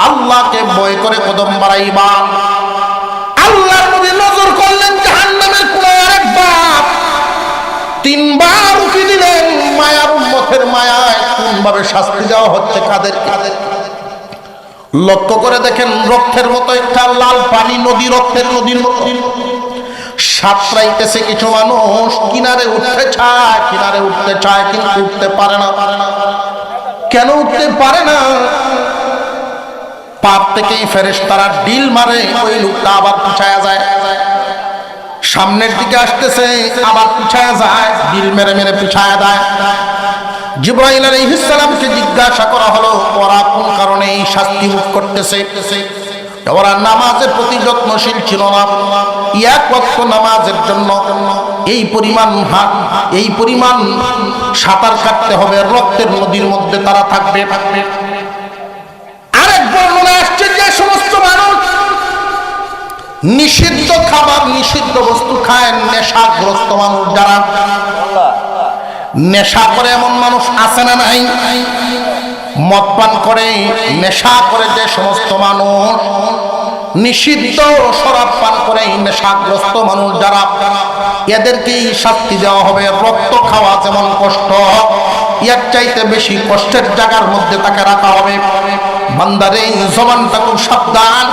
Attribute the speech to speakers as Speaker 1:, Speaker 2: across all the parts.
Speaker 1: আল্লাহকে ভয় করে কদম বাড়াইবা। আল্লাহর নবী নজর করলেন জাহান্নামের কোণে আরেক বাপ, তিনবার উকি দিলেন মায়ার উম্মতের মায়ায় কোন ভাবে শাস্তি দেওয়া হচ্ছে কাদের কাদের। লক্ষ্য করে দেখেন রক্তের মতো একটা লাল পানি নদী, রক্তের নদীর মতো সাঁতরাইতেছে কিছু মানুষ, কিনারে উঠতে চায় কিন্তু উঠতে পারে না। কেন উঠতে পারে না? পাপ থেকেই ফেরেশতারা ডিল মারে, ওই লোকটা আবার পিছায়া যায়, সামনের দিকে আসতেছে আবার পিছায়া যায়, ডিল মেরে মেরে পিছায়া দেয়। জিবরাইল আলাইহিস সালামকে জিজ্ঞাসা করা হলো, ওরা কোন কারণে এই শাস্তি ভোগ করতেছে? ওরা নামাজের প্রতি যত্নশীল ছিল না। এক ওয়াক্ত নামাজের জন্য এই পরিমাণ সাঁতার কাটতে হবে, রক্তের নদীর মধ্যে তারা থাকবে। আরেক বর্ণনা আসছে যে সমস্ত মানুষ নিষিদ্ধ খাবার, নিষিদ্ধ বস্তু খায়, নেশাগ্রস্ত মানুষ যারা, নেশা করে এমন মানুষ আছে না নাই? মদ পান করে, নেশা করে যে সমস্ত মানুষ, নিষিদ্ধ শরাব পান করে নেশাগ্রস্ত মানুষ যারা, এদেরকেই শাস্তি দেওয়া হবে। রক্ত খাওয়া যেমন কষ্ট, এর চাইতে বেশি কষ্টের জায়গার মধ্যে তাকে রাখা হবে। বান্দারে জবানটা খুব সাবধান,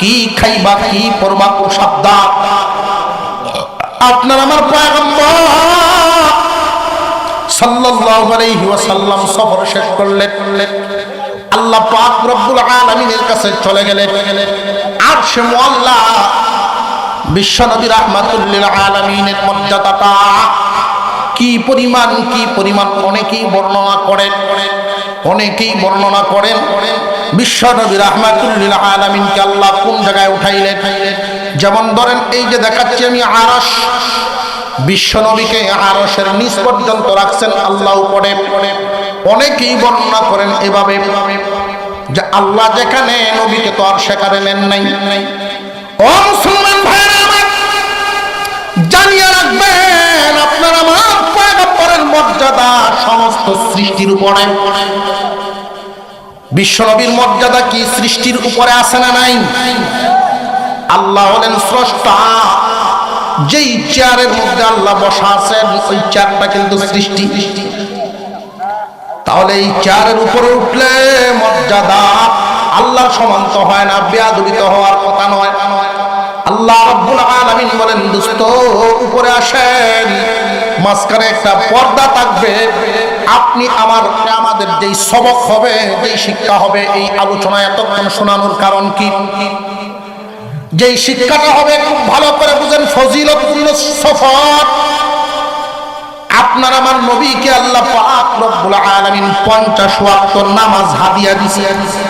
Speaker 1: কি খাইবা কি পরবা খুব সাবধান। আপনার আমার পয়গম্বর সাল্লাল্লাহু আলাইহি ওয়াসাল্লাম সফর শেষ করলেন, আল্লাহ পাক রব্বুল আলামিনের কাছে চলে গেলেন। আরশে মুআল্লা বিশ্বনবী রাহমাতুল লিল আলামিনের মর্যাদাটা কি পরিমাণ অনেকেই বর্ণনা করেন বিশ্বনবী রাহমাতুল লিল আলামিনকে আল্লাহ কোন জায়গায় উঠাইলেন। যেমন ধরেন এই যে দেখাচ্ছি আমি আরশ, বিশ্বনবীকে আরশের নিচ পর্যন্ত রাখছেন আল্লাহ উপরে। অনেকেই বর্ণনা করেন এভাবে যে আল্লাহ যেখানে, নবীকে তো আর সেখানে নেন নাই। ও মুসলমান ভাইরা আমার, জানিয়ে রাখবেন আপনার আমার পয়গম্বরের মর্যাদা সমস্ত সৃষ্টির উপরে। বিশ্বনবীর মর্যাদা কি সৃষ্টির উপরে আছে না নাই? আল্লাহ হলেন স্রষ্টা। যেই চেয়ারের মধ্যে আল্লাহ বসা আছেন ওই চেয়ারটা কিন্তু সৃষ্টি। তাহলে এই চেয়ারের উপরে উঠলে মর্যাদা আল্লাহর সমান তো হয় না, বেয়াদবি তো হওয়ার কথা নয়। আল্লাহ রাব্বুল আলামিন বলেন, দোস্ত উপরে আসেন, মাঝখানে একটা পর্দা থাকবে। আপনি আমাদের যেই সবক হবে, যেই শিক্ষা হবে, এই আলোচনা এতক্ষণ শোনানোর কারণ কি? যেই শিক্ষাটা হবে খুব ভালো করে বুঝেন, ফজিলতপূর্ণ সফর। আপনার আমার নবীকে আল্লাহ পাক রব্বুল আলামিন 50 ওয়াক্ত নামাজ হাদিয়া দিয়েছে।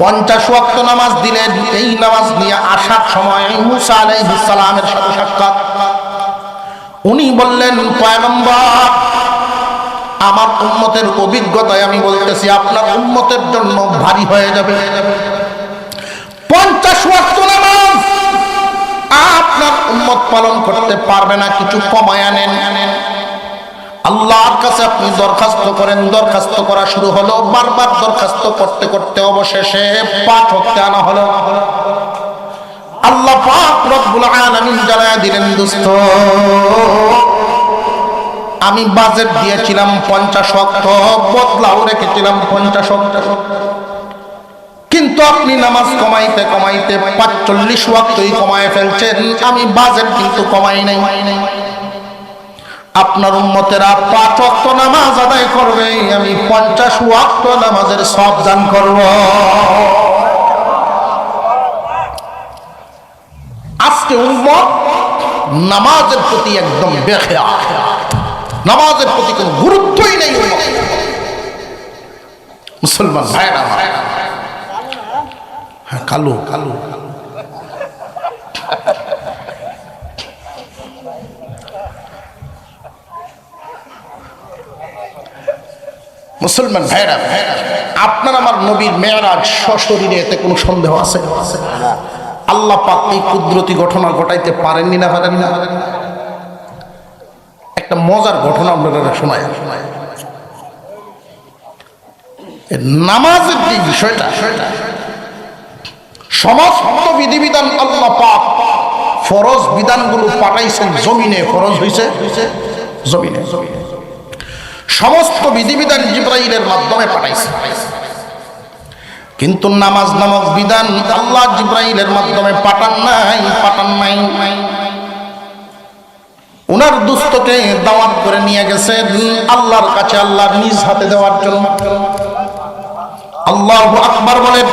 Speaker 1: 50 ওয়াক্ত নামাজ দিলেন। এই নামাজ নিয়ে আসার সময় মুসা আলাইহিস সালামের সাথে সাক্ষাৎ। উনি বললেন, পয়গম্বর, আমার উম্মতের অভিজ্ঞতায় আমি বলতেছি আপনার উম্মতের জন্য ভারী হয়ে যাবে। 50 ওয়াক্ত নামাজ আপনার উম্মত পালন করতে পারবে না, কিছু কমায় আনেন। আল্লাহর কাছে আপনি দরখাস্ত করেন। দরখাস্ত করা শুরু হলো, বারবার দরখাস্ত করতে করতে অবশেষে 5 ওয়াক্ত আনা হলো। আল্লাহ পাক রব্বুল আলামিন জানায়া দিলেন, দোস্ত আমি বাজেট দিয়েছিলাম 50 ওয়াক্ত, বদলাও রেখেছিলাম 50 ওয়াক্ত, কিন্তু আপনি নামাজ কমাইতে 45 ওয়াক্তই কমায় ফেলছেন। আমি বাজেট কিন্তু কমাই নাই। আপনার উম্মতেরা 5 ওয়াক্ত নামাজ আদায় করবে, আমি 50 ওয়াক্ত নামাজের সওয়াব দান করব। আজকে উম্মত নামাজের প্রতি একদম বেখেয়াল, নামাজের প্রতি কোনো গুরুত্বই নেই উম্মত। মুসলমান ভাইরা, হ্যাঁ কালু মুসলমান ভাইরা, আপনার আমার নবীর মেরাজ সশরীরে, এতে কোনো সন্দেহ আছে? আল্লাহ পাক এই কুদরতি ঘটনা ঘটাইতে পারেননি না পারেন না? একটা মজার ঘটনা আপনারা শোনায়। নামাজের যে বিষয়টা, সমস্ত বিধিবিধান আল্লাহ পাক ফরজ বিধানগুলো পাঠাইছেন জমিনে, ফরজ হয়েছে জমিনে। সমস্ত বিধিবিধান জিবরাইলের মাধ্যমে পাঠাইছে, কিন্তু নামাজ নামক বিধান আল্লাহ জিবরাইলের মাধ্যমে পাঠান নাই। উনার দুস্থকে দাওয়াত করে নিয়ে গেছেন আল্লাহর কাছে, আল্লাহর নিজ হাতে দেওয়ার জন্য। আল্লাহু আকবার বলেন।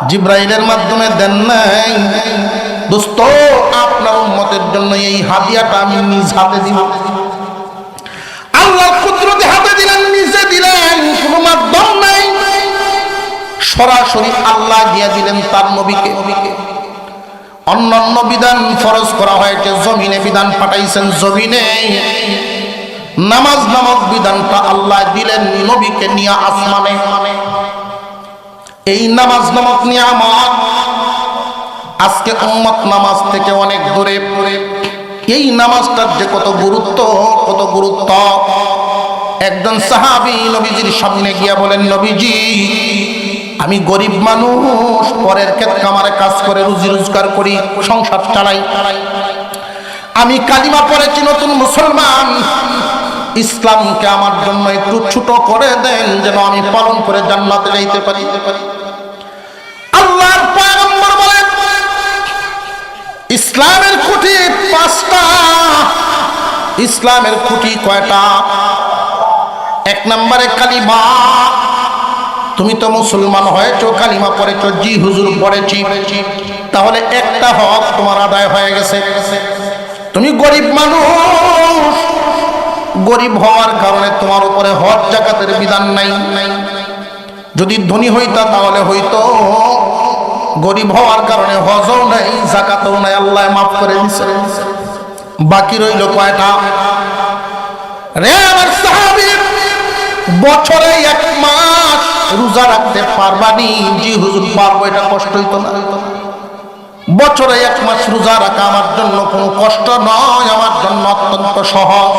Speaker 1: জিবরাইলের মাধ্যমে দেন নাই, দোস্ত আপনার উম্মতের জন্য এই হাদিয়াটা আমি নিজ হাতে দিব। আল্লাহর কুদরতে হাতে দিলেন, নিজে দিলেন, কোনো মাধ্যম নাই, সরাসরি আল্লাহ দিয়ে দিলেন তার নবীকে। অন্যান্য বিধান ফরজ করা হয়েছে জমিনে, বিধান পাঠাইছেন জমিনে। নামাজ নামক বিধানটা আল্লাহ দিলেন নবীকে নিয়ে আসমানে। এই নামাজ নামক নিয়ামত আজকে উম্মত নামাজ থেকে অনেক দূরে। এই নামাজটার যে কত গুরুত্ব। একজন সাহাবী নবীজির সামনে গিয়া বলেন, নবীজি আমি গরিব মানুষ, পরের ক্ষেত কামারে কাজ করে রুজি রোজগার করি, সংসার চালাই। আমি কালিমা পড়েছি, নতুন মুসলমান, ইসলামকে আমার জন্য একটু ছোট করে দেন যেন আমি পালন করে জান্নাতে যাইতে পারি। আল্লাহর পয়গম্বর বলেন, ইসলামের খুঁটি 5টা। ইসলামের খুঁটি কয়টা? 1 নম্বরে কালিমা। তুমি তো মুসলমান হয়েছো, কালিমা পড়েছো, জি হুজুর পড়েছি, তাহলে একটা হক তোমার আদায় হয়ে গেছে। তুমি গরিব মানুষ, গরিব হওয়ার কারণে তোমার উপরে হজ যাকাতের বিধান নাই। যদি ধনী হইতা তাহলে হইতো, গরিব হওয়ার কারণে হজও নাই, যাকাতও নাই, আল্লাহ মাফ করে দিয়েছে। বাকি রইল কয়টা? রে আমার সাহাবী, বছরে 1 মাস রোজা রাখতে পারবানি? জি হুজুর পারবো। এটা কষ্ট হইতো না? বছরে 1 মাস রোজা রাখা আমার জন্য কোনো কষ্ট নয়, আমার জন্য অত্যন্ত সহজ।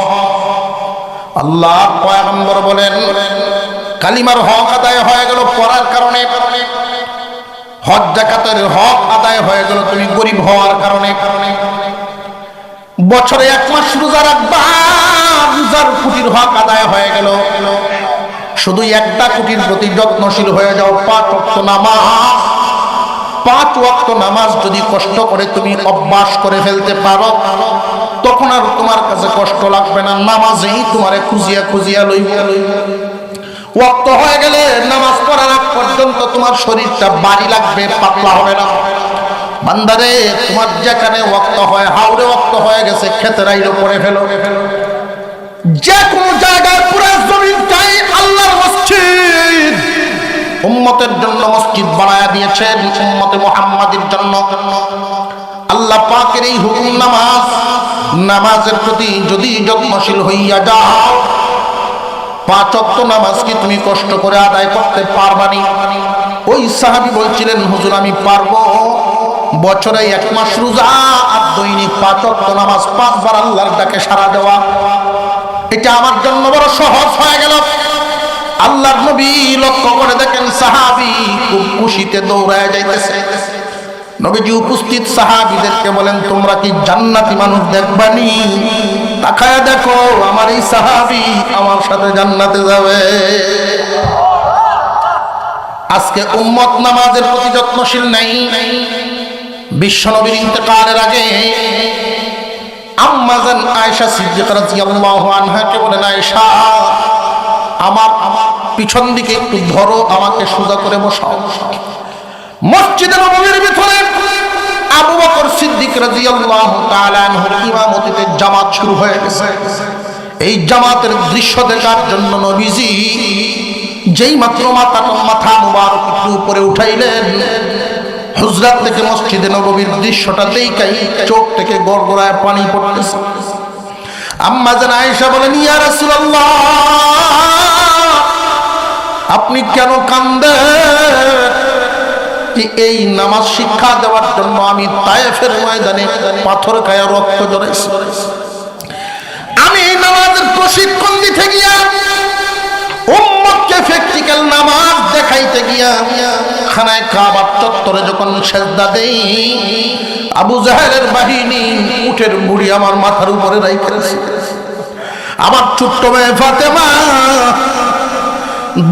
Speaker 1: আল্লাহর পয়গম্বর বলেন, কালিমার হক আদায় হয়ে গেল পড়ার কারণে, হজ যাকাতের হক আদায় হয়ে গেল তুমি গরিব হওয়ার কারণে। বছরে 1 মাস রোজা রাখবা, রোজার কুটির হক আদায় হয়ে গেল। শুধু একটা কুটির প্রতি যত্নশীল হয়ে যাও। 5 ওয়াক্ত নামাজ, 5 ওয়াক্ত নামাজ যদি কষ্ট করে তুমি অভ্যাস করে ফেলতে পারো, তখন আর তোমার কাছে কষ্ট লাগবে না, নামাজেই তোমারে খুঁজিয়া লইবে। ওয়াক্ত হয়ে গেলে নামাজ পড়ার আগ পর্যন্ত তোমার শরীরটা ভারী লাগবে, পাতলা হবে না। বান্দারে, তোমার যেখানে ওয়াক্ত হয়, হাওড়ে ওয়াক্ত হয়ে গেছে, খেতে রাইলো পড়ে ফেলো। যে কোনো জায়গায় পুরো জমিনটাই আল্লাহর মসজিদ। উম্মতের জন্য মসজিদ বানায়া দিয়েছেন, উম্মতে মুহাম্মাদের জন্য। আল্লাহ পাকের এই হুকুম নামাজ, নামাজের প্রতি যদি যত্নশীল হইয়া যাও, 5 ওয়াক্ত নামাজ কি তুমি কষ্ট করে আদায় করতে পারবানি? ওই সাহাবী বলছিলেন, হুজুর আমি পারবো। বছরে 1 মাস রোজা আর দৈনিক 5 ওয়াক্ত নামাজ, 5 বার আল্লাহর ডাকে সাড়া দেওয়া, এটা আমার জন্য বড় সহজ হয়ে গেল। আল্লাহর নবী লক্ষ্য করে দেখেন সাহাবী খুব খুশিতে দৌড়ায় যাইতেছে। নবীজি উপস্থিত সাহাবীদেরকে বলেন, তোমরা কি জান্নাতি মানুষ দেখবানি? তাকায় দেখো, আমার এই সাহাবী আমার সাথে জান্নাতে যাবে। আজকে উম্মত নামাজের প্রতি যত্নশীল নাই। বিশ্বনবীর ইন্তেকালের আগে আম্মা জান আয়েশা সিদ্দিকা রাদিয়াল্লাহু আনহাকে বলেন, আয়েশা আমার পিছন দিকে একটু ধরো, আমাকে সোজা করে বসাও। মসজিদে নববীর ভিতরে আবু বকর সিদ্দিক রাদিয়াল্লাহু তাআলা আনহুর ইমামতিতে জামাত শুরু হয়ে গেছে। এই জামাতের দৃশ্য দেখার জন্য নবীজি যেই মাত্র মাথা মুবারক একটু উপরে উঠাইলেন, হুজরাত থেকে মসজিদে নববীর দৃশ্যটা দেখাই চোখ থেকে গড়গড়ায় পানি পড়তেছে। আম্মা জান আয়েশা বলেন, ইয়া রাসূলুল্লাহ, আপনি কেন কান্দেন? এই নামাজ শিক্ষা দেওয়ার জন্য আমি তায়েফের ময়দানে পাথর খায়া রক্ত ঝরাইছি। আমি এই নামাজের প্রশিক্ষণ দিতে গিয়া উম্মতকে প্র্যাকটিক্যাল নামাজ দেখাইতে গিয়া খানায় কাবার চত্বরে যখন সেজদা দেই, আবু জাহেলের বাহিনী উটের মুড়ি আমার মাথার উপরে রাইখেছে। আমার ছোট্ট মেয়ে ফাতেমা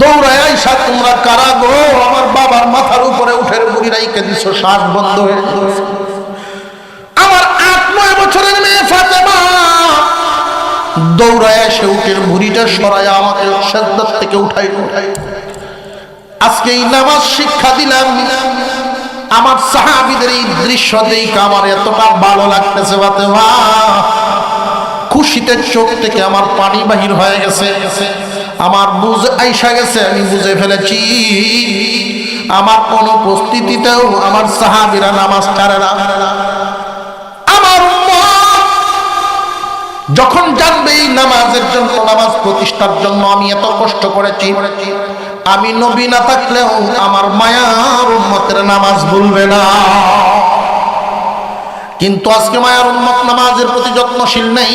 Speaker 1: দৌড়ায় আইসা, তোমরা কারা গো? আমার বাবার মাথার উপরে উটের মুড়ি রাইখে দিছো, শ্বাস বন্ধ হয়ে গেছে। আমার 8-9 বছরের মেয়ে ফাতেমা দৌড়ায় এসে উটের মুড়িটা সরায় আমাকে সেজদা থেকে উঠাই। আজকে এই নামাজ শিক্ষা দিলাম। আমার সাহাবীদের এই দৃশ্য দেখে আমার এতটা ভালো লাগতেছে, ফাতেমা খুশিতে চোখ থেকে আমার পানি বাহির হয়ে গেছে। আমার বুঝ আইসা গেছে, আমি বুঝে ফেলেছি আমার অনুপস্থিতিতেও আমার সাহাবীরা নামাজ ছাড়ে না। আমার যখন জানবে এই নামাজের জন্য, নামাজ প্রতিষ্ঠার জন্য আমি এত কষ্ট করেছি, আমি নবী না থাকলেও আমার মায়ার উম্মতের নামাজ ভুলবে না। কিন্তু আজকে মায়ার উম্মত নামাজের প্রতি যত্নশীল নেই,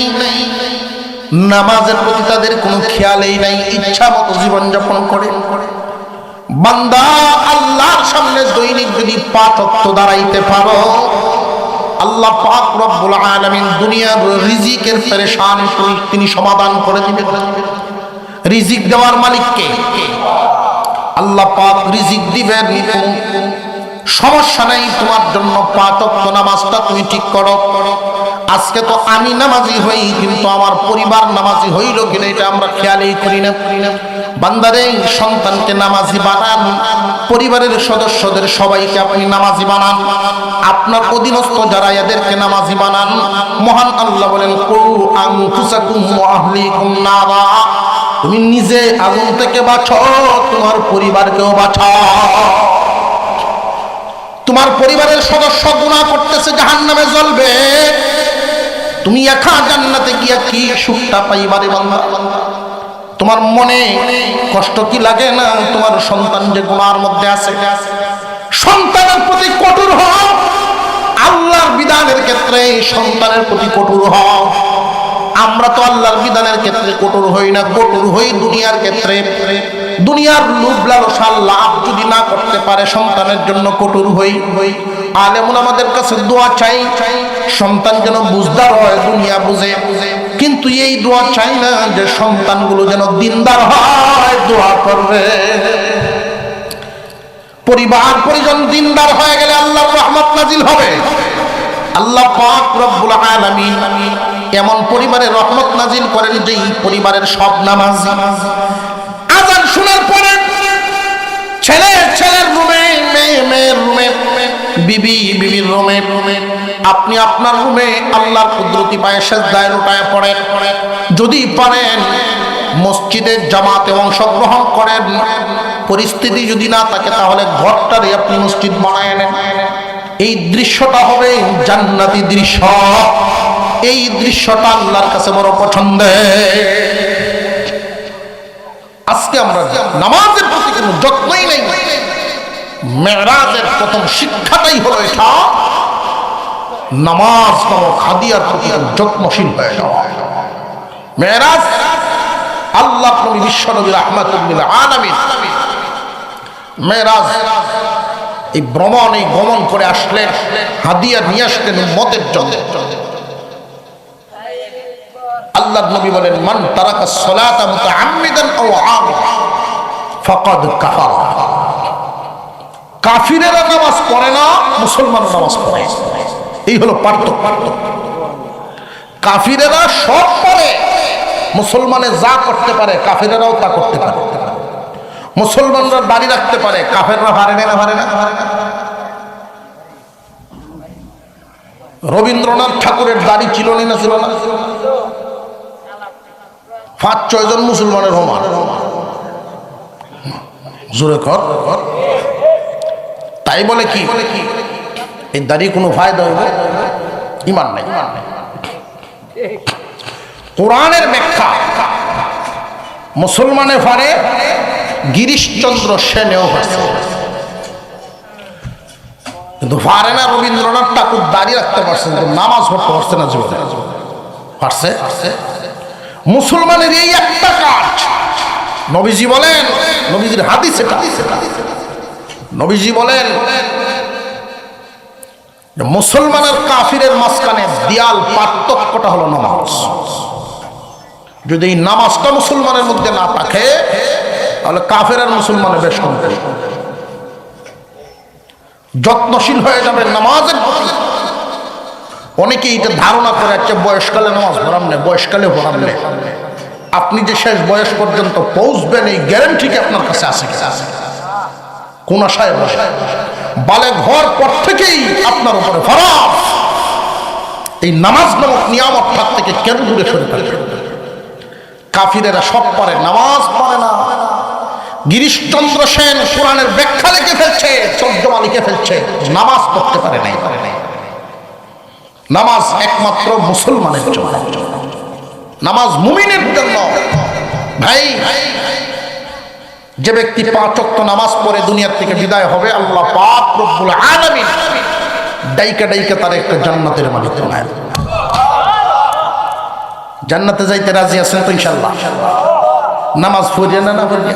Speaker 1: নামাজের প্রতি তাদের কোনো খেয়ালই নাই, ইচ্ছা মতো জীবনযাপন করে। বান্দা আল্লাহর সামনে দৈনিক যদি 5 ওয়াক্ত দাঁড়াইতে পারো, আল্লাহ পাক রব্বুল আলামিন দুনিয়ার রিজিকের পেরেশানি তিনি সমাধান করে দিবেন। রিজিক দেওয়ার মালিক কে? আল্লাহ পাক রিজিক দিবেন, সমস্যা নাই। তোমার জন্য 5 ওয়াক্ত নামাজটা তুমি ঠিক করো। আজকে তো আমি নামাজি হই, কিন্তু আমার পরিবার নামাজি হইল কিনা এটা আমরা খেয়ালই করি না। বান্দারে, সন্তানকে নামাজি বানান, পরিবারের সদস্যদের সবাইকে আপনি নামাজি বানান, আপনার অধীনস্থ যারা এদেরকে নামাজি বানান। মহান আল্লাহ বলেন, কু আনফুসাকুম ওয়া আহলিকুম নারা, তুমি নিজে আগুন থেকে বাঁচো, তোমার পরিবারকেও বাঁচাও। তোমার পরিবারের সদস্য গুনাহ করতেছে, জাহান্নামে জ্বলবে, তুমি একা জান্নাতে গিয়া কি সুখটা পাইবারে বান্দা? তোমার মনে কষ্ট কি লাগে না তোমার সন্তান যে গুনার মধ্যে আছে? সন্তানের প্রতি কঠোর হও, আল্লাহর বিধানের ক্ষেত্রে সন্তানের প্রতি কঠোর হও। আমরা তো আল্লাহর বিধানের ক্ষেত্রে কঠোর হই না, কঠোর হই দুনিয়ার ক্ষেত্রে। দুনিয়ার লোভ লালসা লাভ যদি না করতে পারে সন্তানের জন্য কঠোর হই। আলেমুল আমাদের কাছে দোয়া চাই, সন্তান যেন বুঝদার হয়, দুনিয়া বুঝে। কিন্তু এই দোয়া চাই না যে সন্তানগুলো যেন দিনদার হয়, দোয়া করবে। পরিবার পরিজন দিনদার হয়ে গেলে আল্লাহর রহমত নাজিল হবে। আল্লাহ পাক রব্বুল আলামিন এমন পরিবারে রহমত নাজিল করেন যে পরিবারের সব নামাজ, আযান শোনার পরে ছেলের রুমে, মেয়ের রুমে, বিবির রুমে, আপনি আপনার রুমে আল্লাহর কুদরতি পায়ে সেজদায় লুটায় পড়েন। যদি পারেন মসজিদের জামাতে অংশগ্রহণ করেন। পরিস্থিতি যদি না থাকে তাহলে ঘরটারে আপনি মসজিদ বানায় নেন। এই দৃশ্যটা হবে জান্নাতি দৃশ্য। এই দৃশ্যটা আল্লাহর কাছে বড় পছন্দের। আজকে আমরা নামাজের প্রতি কোনো যত্নই নেই। মেরাজের প্রথম শিক্ষাটাই হলো এটা, নামাজ নামক হাদিয়ার প্রতি যত্নশীল হয়ে যাওয়া। মেরাজ আল্লাহ নবী বিশ্বনবী রাহমাতুল লিল আলামিন মেরাজ এই ভ্রমণ, এই গমন করে আসলেন, হাদিয়া নিয়ে আসলেন উম্মতের জন্য। আল্লাহর নবী বলেন, মান তারাকা সলাতা মুতাআম্মিদান আও আমিদান ফাকাদ কাফারা। কাফিরেরা নামাজ পড়ে না, মুসলমান নামাজ পড়ে। এই হলো পার্থক্য। কাফিরেরা সব পড়ে, মুসলমানে যা করতে পারে কাফিরেরাও তা করতে পারে। মুসলমানরা দাড়ি রাখতে পারে, কাফেররা পারে না। রবীন্দ্রনাথ ঠাকুরের দাড়ি ছিল না ছিল না? 5-6 জন মুসলমানের সমান। জোরে কর। তাই বলে কি এই দাড়ি কোনো ফায়দা হবে? ঈমান নাই। কোরআনের ব্যাখ্যা মুসলমানে পারে, গিরিশচন্দ্র সেনেও পারে, কিন্তু পারে না রবীন্দ্রনাথ ঠাকুর। দাঁড়িয়ে রাখতে পারছেন, কিন্তু নামাজ পড়তে পারছে না জীবনে। পারছে? মুসলমানের এই একটা কাজ, নবীজি বলেন, নবীজির হাদিস এটা, নবীজি বলেন মুসলমান আর কাফিরের মাঝখানে দেয়াল পার্থক্যটা হলো নামাজ। যদি এই নামাজটা মুসলমানের মধ্যে না থাকে তাহলে কাফের আর মুসলমানের বেশ কম যত্নশীল হয়ে যাবে নামাজের প্রতি। অনেকে এটা ধারণা করে একটা বয়সকালে নামাজ পড়ান না, বয়সকালে পড়ান না। আপনি যে শেষ বয়স পর্যন্ত পৌঁছবেন এই গ্যারান্টি কি আপনার কাছে আছে? কোন আশায় বসে বালেগ হওয়ার পর থেকেই আপনার উপরে ফরজ এই নামাজ নামক নিয়ামত থেকে কেন দূরে সরে থাকবে? কাফিরেরা সব পারে, নামাজ পারে না। গিরিশচন্দ্র সেন কোরআনের ব্যাখ্যা লিখে ফেলছে, তর্জমা লিখে ফেলছে, নামাজ পড়তে পারে নাই। নামাজ একমাত্র মুসলমানের জন্য, নামাজ মুমিনের জন্য। ভাই, যে ব্যক্তি 5 ওয়াক্ত নামাজ পড়ে দুনিয়ার থেকে বিদায় হবে, আল্লাহ পাক রব্বুল আলামিন ডাইকা ডাইকা তার একটা জান্নাতের মালিক বানায়। জান্নাতে যাইতে রাজি আছেন তো ইনশাআল্লাহ? নামাজ পড়িয়ে না না পড়িয়ে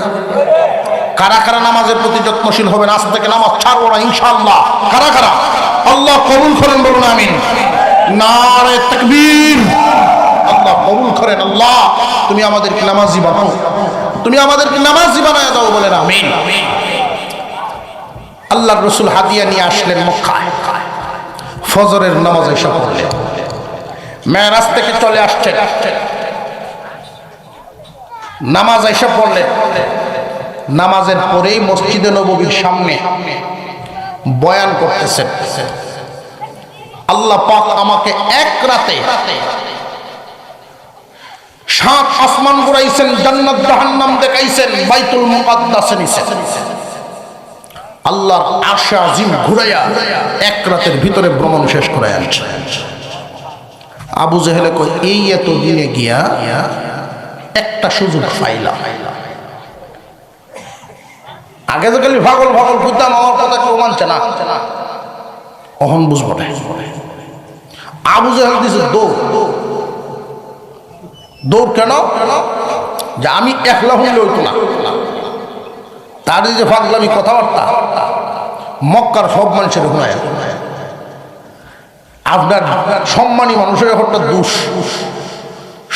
Speaker 1: কারা কারা নামাজের প্রতি যত্নশীল হবেন? আজ থেকে নামাজ ছাড়বো না ইনশাআল্লাহ। কারা কারা? আল্লাহ কবুল করেন, বলুন আমিন। নারে তাকবীর। আল্লাহ কবুল করেন। আল্লাহ তুমি আমাদেরকে নামাজি বানাও, তুমি আমাদেরকে নামাজি বানায় দাও, বলেন আমিন। আল্লাহর রাসূল হাদিয়া নিয়ে আসলেন মক্কায়, ফজরের নামাজে এসে পড়লেন। মেরাজ থেকে চলে আসছেন, নামাজ এসে পড়লেন। নামাজের পরেই মসজিদে নববীর সামনে বয়ান করতেছেন, আল্লাহ পাক আমাকে এক রাতে 7 আসমান ঘুরাইছেন, জান্নাত জাহান্নাম দেখাইছেন, বাইতুল মুকাদ্দাসে নিছেন। আল্লাহর আরশ আজিম ঘুরাইয়া এক রাতের ভিতরে ভ্রমণ শেষ করে আনছে। আবু জেহেলে কই, এই এত দিনে গিয়া একটা সুযোগ পাইলাম। আগে তো খালি ভাগল ভাগল কইতাম, আমার কথা কেউ মানছে না, অহন বুঝবো না। আবু জেহেল দিছে দৌড়। দৌড় কেন? যে আমি একলা হইলে হইতো না, তার যে ফাগলামি কথাবার্তা মক্কার সব মানুষের ঘুরায়। আপনার সম্মানী মানুষের একটা দোষ,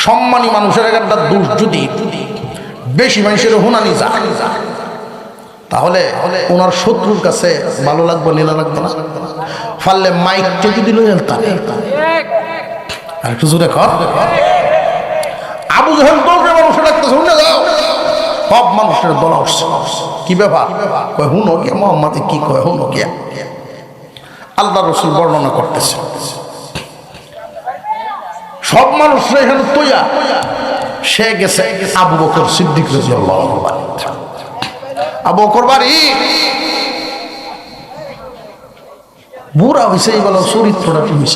Speaker 1: সম্মানী মানুষের একটা দোষ যদি বেশি মানুষের হুনানি যায়, তাহলে ওনার শত্রুর কাছে ভালো লাগবে, লীলা লাগবে না। ফাললে মাইকটা যদি লই আনতাম আর একটু জোরে কর। আবু জেহেল দৌড়ে মানুষের ডাকতেছে, শুনে যাও। সব মানুষের দলা উঠছে, কি ব্যাপার? কয় হুনো গিয়া মোহাম্মদ কি কয়, হুনো গিয়া। আল্লাহ রাসূল বর্ণনা করতেছে, সব মানুষ এখানে তৈয়া, সে গেছে আবু বকর সিদ্দিক রাদিয়াল্লাহু আনহু। আবু বকর বাড়ি বুড়া হয়েছে, এইবেলা চরিত্রটা তুমি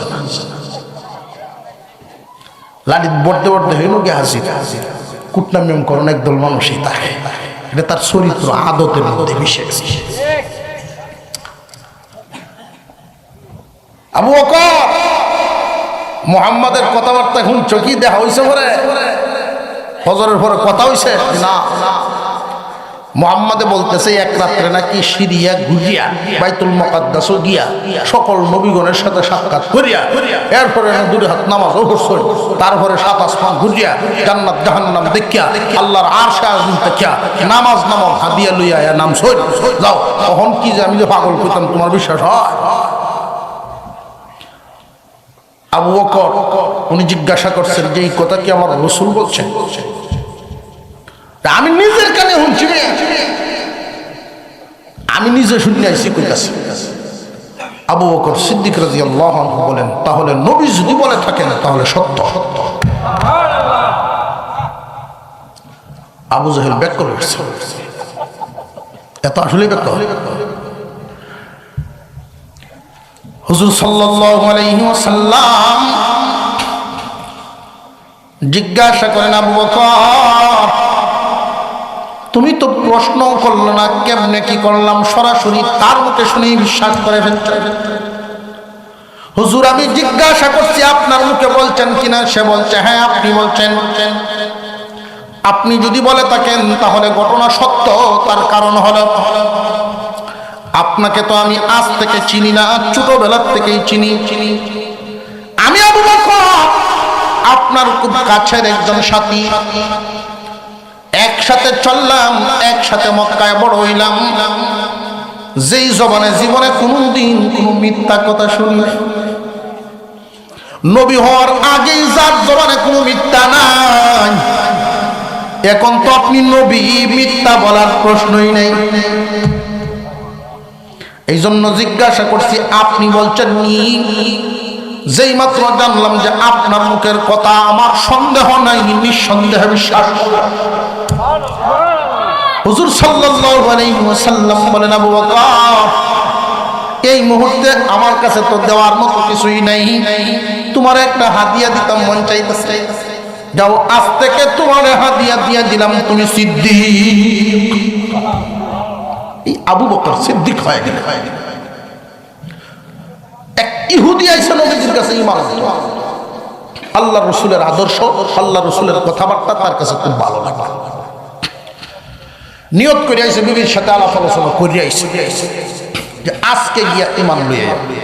Speaker 1: লাড়ি বড়তে বড়তে হইল গিয়ে হাসি কুটনাম নিয়ম করেন একদল মানুষই তাকে, এটা তার চরিত্র আদতের মধ্যে মিশে গেছে। আবু বকর মুহাম্মাদের কথাবার্তা এখন চকি দেখা হয়েছে, পরে ফজরের পরে কথা হয়েছে না। মুহাম্মাদে বলতেছে এক রাত্রে নাকি সিরিয়া ঘুরিয়া বাইতুল মুকাদ্দাস গিয়া সকল নবীগণের সাথে সাক্ষাৎ করিয়া এরপরে 2 হাত নামাজ অবশ্যই, তারপরে 7 আসমান ঘুরিয়া জান্নাত জাহান্নাম দেখিয়া আল্লাহর আরশ আজিম দেখিয়া নামাজ নামক হাদিয়া লইয়া নাম সই যাও। তখন কি যে আমি যে পাগল কইতাম, তোমার বিশ্বাস হয়? আবু বকর উনি জিজ্ঞাসা করছেন যে এই কথা কি আমার রাসূল বলছেন? আমি নিজের কানে শুনছি, আমি নিজে শুনে আইছি কইতাছি। আবু বকর সিদ্দিক রাদিয়াল্লাহু আনহু বলেন, তাহলে নবী যদি বলে থাকেন তাহলে সত্য। আবু জেহেল ব্যাক করে উঠছে, এত আসলে ব্যাক করে। হুজুর সাল্লাল্লাহু আলাইহি ওয়াসাল্লাম জিজ্ঞাসা করেন, আবু বকর তুমি তো প্রশ্ন করলো না, কেমনে কি করলাম? সরাসরি তার মুখে শুনেই বিশ্বাস করে ফেলতে। হুজুর আমি জিজ্ঞাসা করছি আপনার মুখে বলছেন কিনা? সে বলছে হ্যাঁ আপনি বলছেন। আপনি যদি বলে থাকেন তাহলে ঘটনা সত্য। তার কারণ হলো আপনাকে তো আমি আজ থেকে চিনি না, ছোটবেলার থেকেই চিনি। আমি আবু বকর আপনার খুব কাছের একজন সাথী, একসাথে চললাম, একসাথে মক্কায় বড় হইলাম। যেই জীবনে কোনোদিন কোনো মিথ্যা কথা শুনি নাই। নবী হওয়ার আগেই যার জবানে কোনো মিথ্যা নাই, এখন তো আপনি নবী, মিথ্যা বলার প্রশ্নই নেই। এই জন্য জিজ্ঞাসা করছি, আপনি বলছেন নি? যেই মাত্র জানলাম যে আপনার মুখের কথা আমার সন্দেহ নাই, নিঃসন্দেহে বিশ্বাস। হুজুর সাল্লাল্লাহু আলাইহি ওয়াসাল্লাম বলেন, আবু বকর এই মুহূর্তে আমার কাছে তো দেওয়ার মতো কিছুই নাই, তোমার একটা হাদিয়া দিতাম মন চাইতেছে। যাও, আজ থেকে তোমার হাদিয়া দিয়ে দিলাম, তুমি সিদ্দিক। এই আবু বকর সিদ্দিক হয়ে গেল। এক ইহুদি আইসা নবীজির কাছে ঈমান আনলো। আল্লাহ রসুলের আদর্শ, আল্লাহ রসুলের কথাবার্তা তার কাছে খুব ভালো লাগে। নিয়ত করে আইসে, বিবির সাথে আলাপ আলোচনা করে আইসে যে আজকে গিয়া ঈমান লইয়া যাবে।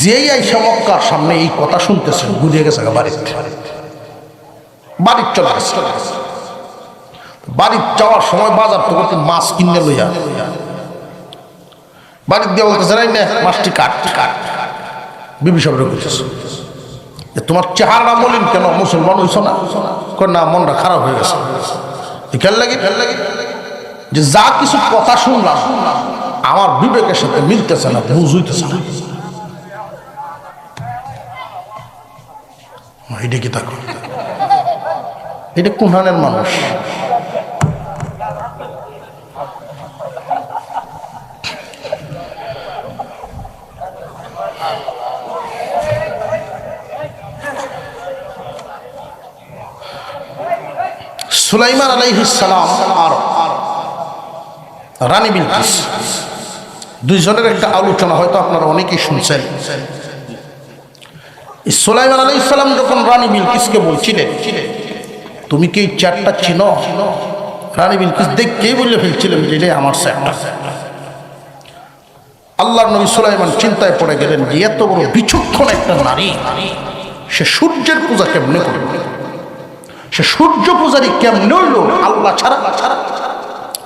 Speaker 1: যেই আইসা মক্কার সামনে এই কথা শুনতেছেন, গুলিয়ে গেছে বাড়িতে। বাড়ির চলে গেছে। বাড়ির যাওয়ার সময় বাজার তো করতে মাছ কিনে লইয়া বাড়ির দিয়ে বলতেছে, মাছটি কাট কাট। বিবি সাহেব বলতেছে, তোমার চেহারা মলিন কেন, মুসলমান হইছ না? না, মনটা খারাপ হয়ে গেছে। খেয়াল লাগে যে যা কিছু কথা শুনলাম আমার বিবেকের সাথে মিলতেছে না, বুঝ হইতেছে না। এটা কি থাকো, এটা কোনহানের মানুষ? সুলাইমান আলাইহিস সালাম আর রানী বিলকিস দুইজনের একটা আলোচনা হয়তো আপনারা অনেকেই শুনছেন। সুলাইমান আলাইহিস সালাম যখন রানী বিলকিসকে বলছিলেন, তুমি কি চারটা চিনো? রানী বিলকিস দেখতেই বলে ফেলছিলেন যে এটাই আমার চারটা। আল্লাহর নবী সুলাইমান চিন্তায় পড়ে গেলেন যে এত বড় বিচক্ষণ একটা নারী, সে সূর্যের পূজা কেমনে করবে? সে সূর্য পূজারী কেমনে হইল আল্লাহ ছাড়া?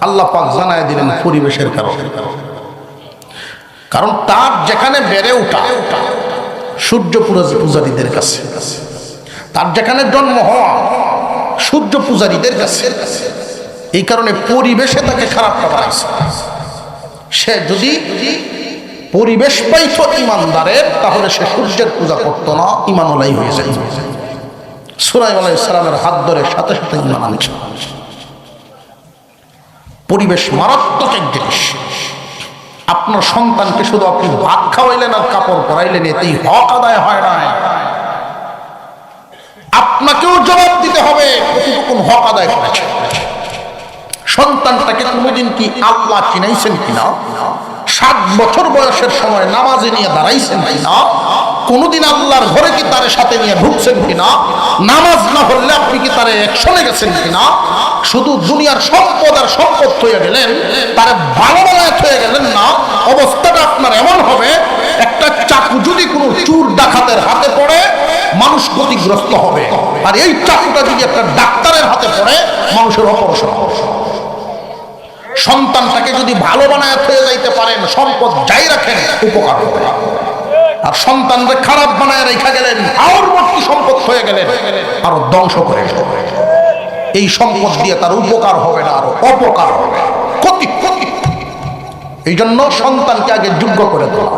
Speaker 1: আল্লাহ পাক জানায় দিলেন পরিবেশের কারণে। কারণ তার যেখানে বেড়ে ওঠা সূর্য পূজারীদের কাছে, তার যেখানে জন্ম হওয়া সূর্য পূজারীদের কাছে, এই কারণে পরিবেশে তাকে খারাপ বানাইছে। সে যদি পরিবেশ পাইত ইমানদারের, তাহলে সে সূর্যের পূজা করত না, ইমানুল্লাহ হয়ে যায়। সুলাইমান আলাইহিস সালামের হাত ধরে সাথে সাথে ঈমান আনছে। পরিবেশ মারাত্মক এক জিনিস। আপনার সন্তানকে শুধু আপনি ভাত খাওয়াইলেন আর কাপড় পরাইলেন, এতেই হক আদায় হয় না। আপনাকেও জবাব দিতে হবে কতটুকু হক আদায় করেছে। সন্তানটাকে কোনোদিন কি আল্লাহ চিনাইছেন কিনা? 7 বছর বয়সের সময় নামাজে নিয়ে দাঁড়াইছেন কিনা? কোনদিন আল্লাহর ঘরে কি তার সাথে নিয়ে ঢুকছেন কিনা? নামাজ না হলে আপনি কি তারে একশনে গেছেন কিনা? শুধু দুনিয়ার সম্পদ আর সম্পদ হয়ে গেলেন, তারে ভালো হয়ে গেলেন না। অবস্থাটা আপনার এমন হবে, একটা চাকু যদি কোনো চোর ডাকাতের হাতে পড়ে মানুষ ক্ষতিগ্রস্ত হবে, আর এই চাকুটা যদি একটা ডাক্তারের হাতে পড়ে মানুষের অপারেশন হবে। সন্তানটাকে যদি ভালো বানায় হয়ে যাইতে পারেন, সম্পদ যাই রাখেন উপকার হবে। আর সন্তানকে খারাপ বানায় রেখা গেলেন, আর ভর্তি সম্পদ হয়ে গেলেন, আরো ধ্বংস করে গেলেন। এই সম্পদ দিয়ে তার উপকার হবে না, আরো অপকার হবে, ক্ষতি ক্ষতি। এই জন্য সন্তানকে আগে যোগ্য করে তোলা।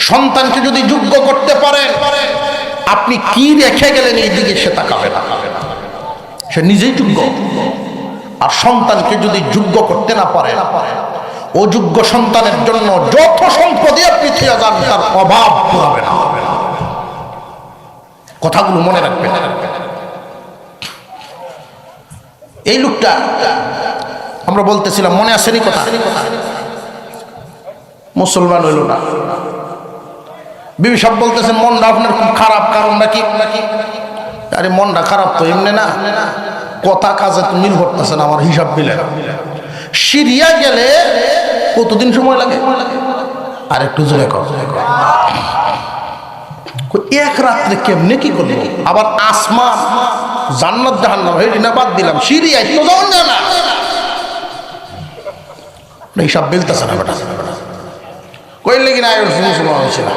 Speaker 1: সন্তানকে যদি যোগ্য করতে পারেন, আপনি কি রেখে গেলেন এই দিকে সে তাকাবে না, সে নিজেই যোগ্য। আর সন্তানকে যদি যোগ্য করতে না পারে, অযোগ্য সন্তানের জন্য যত সম্পদই আপনি থেকে যান, তার অভাব পুরাবে না। কথাগুলো মনে রাখবেন। এই লোকটা আমরা বলতেছিলাম, মনে আসেনি কথা? মুসলমান হইল না। বিবি সব বলতেছেন মনটা আপনার খুব খারাপ, কারণ নাকি? আরে মনটা খারাপ তো এমনি না, কথা কাজে তো মিল করতেছে না আমার হিসাব মিলে। সিরিয়া গেলে কতদিন সময় লাগে? আর একটু জোরে কর। এক রাত্রে কেমনে কি করবো? আবার আসমান জান্নাত জাহান্নাম হেডি না বাদ দিলাম, সিরিয়ায় তো যাওয়া যায় না। হিসাব মিলতেছে না বেটা। কইলে কিনা মুসলমান হয়েছিল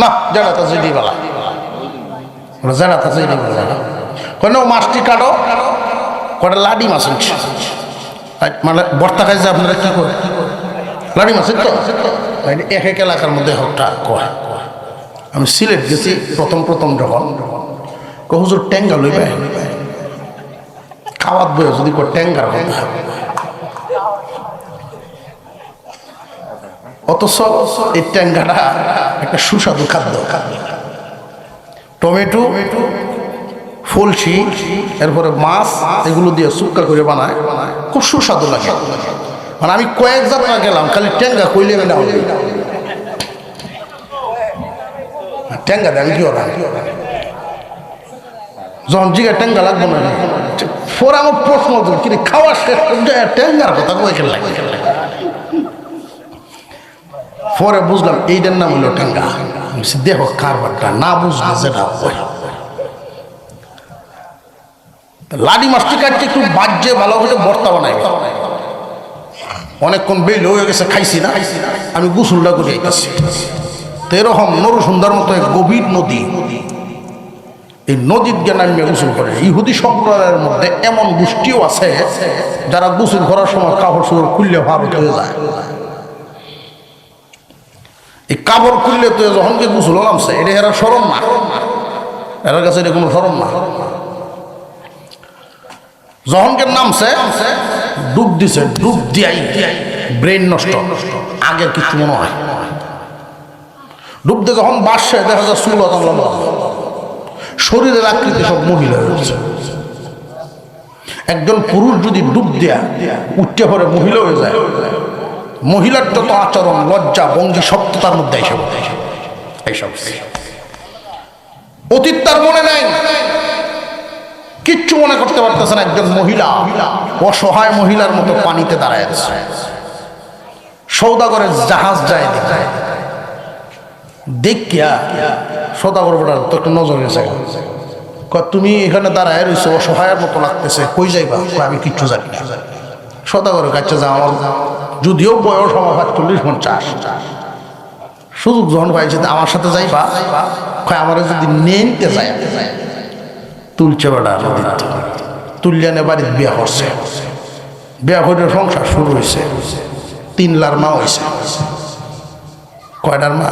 Speaker 1: না, জানা তা জেডি বেলা জানা তা জেডি বেলা কেন মাছটি কাটো কটা লাডি মাছ হচ্ছে মানে বর্তা খাইছে আপনারা কি করে লাডি মাছ তো এক এক এলাকার মধ্যে হোকটা কয়। আমি সিলেট গেছি প্রথম যখন হুজুর ট্যাঙ্গা লইবে খাওয়াত বই যদি ট্যাঙ্গার কথা, অথচ এই ট্যাঙ্গাটা একটা সুস্বাদু খাদ্য। টমেটো, ফলসি, এরপরে মাছ এগুলো দিয়ে শুক্কা করে বানায়, খুব সুস্বাদু লাগে। মানে আমি কয়েক যাত্রা গেলাম খালি ট্যাঙ্গা কইলে না ট্যাঙ্গা দেন কি ওরা যখন জিগা ট্যাঙ্গা লাগবো না পরে আমার প্রশ্ন কি খাওয়া শেষ ট্যাঙ্গার কথা কয়ে লাগে। পরে বুঝলাম এইটার নাম হলো ট্যাঙ্গা। দেহ কারবারটা না বুঝলে যেটা লাডি মাছটি কাটতে একটু বাজ্যে ভালো করে ভর্তা বানাই। অনেকক্ষণ বেল হয়ে গেছে খাইছি না, আমি গোসলটা করে আইতেছি। তো এরকম নরসুন্দর মতো এক গভীর নদী, এই নদীর জ্ঞান আমি গোসল করে। ইহুদি সম্প্রদায়ের মধ্যে এমন গোষ্ঠীও আছে যারা গোসল করার সময় কাপড় চোপড় খুললে ভারত হয়ে যায়। এই কাপড় খুললে তো যখনকে গোসল নামছে এটা এরা শরম না, এর কাছে এটা কোনো শরম না। যখনকে নামছে ডুব দিছে, ডুব দিয়াই ব্রেন নষ্ট, আগের কিছু মনে হয়। ডুব দিয়ে যখন বাসছে দেখা যায় চুল লম্বা, শরীরের আকৃতি সব মহিলা হয়েছে। একজন পুরুষ যদি ডুব দেয়া উঠতে পরে মহিলা হয়ে যায়, মহিলার যত আচরণ, লজ্জা, ভঙ্গি সব তো তার মধ্যে এইসব অতীত তার মনে নেই, কিচ্ছু মনে করতে পারতেছে না। একজন মহিলা অসহায় মহিলার মতো পানিতে দাঁড়ায় আছে, সৌদাগরের জাহাজ যায় দেখিয়া সৌদাগর বেটার তো একটু নজর গেছে, তুমি এখানে দাঁড়ায় রয়েছো অসহায়ের মতো লাগতেছে, কই যাইবা? আমি কিচ্ছু জানি না। সৌদাগরের কাছে যাওয়া, যদিও বয়স আমার ৪৫-৫০, সুযোগ যখন পাইছে আমার সাথে যাইবা, আমার যদি নেনতে যায় তুলছে বেটা, তুলিয়ানে বাড়ির বিয়া করছে, বিয়া করে সংসার শুরু হয়েছে, ৩ লার মা হয়েছে। কয়টার মা?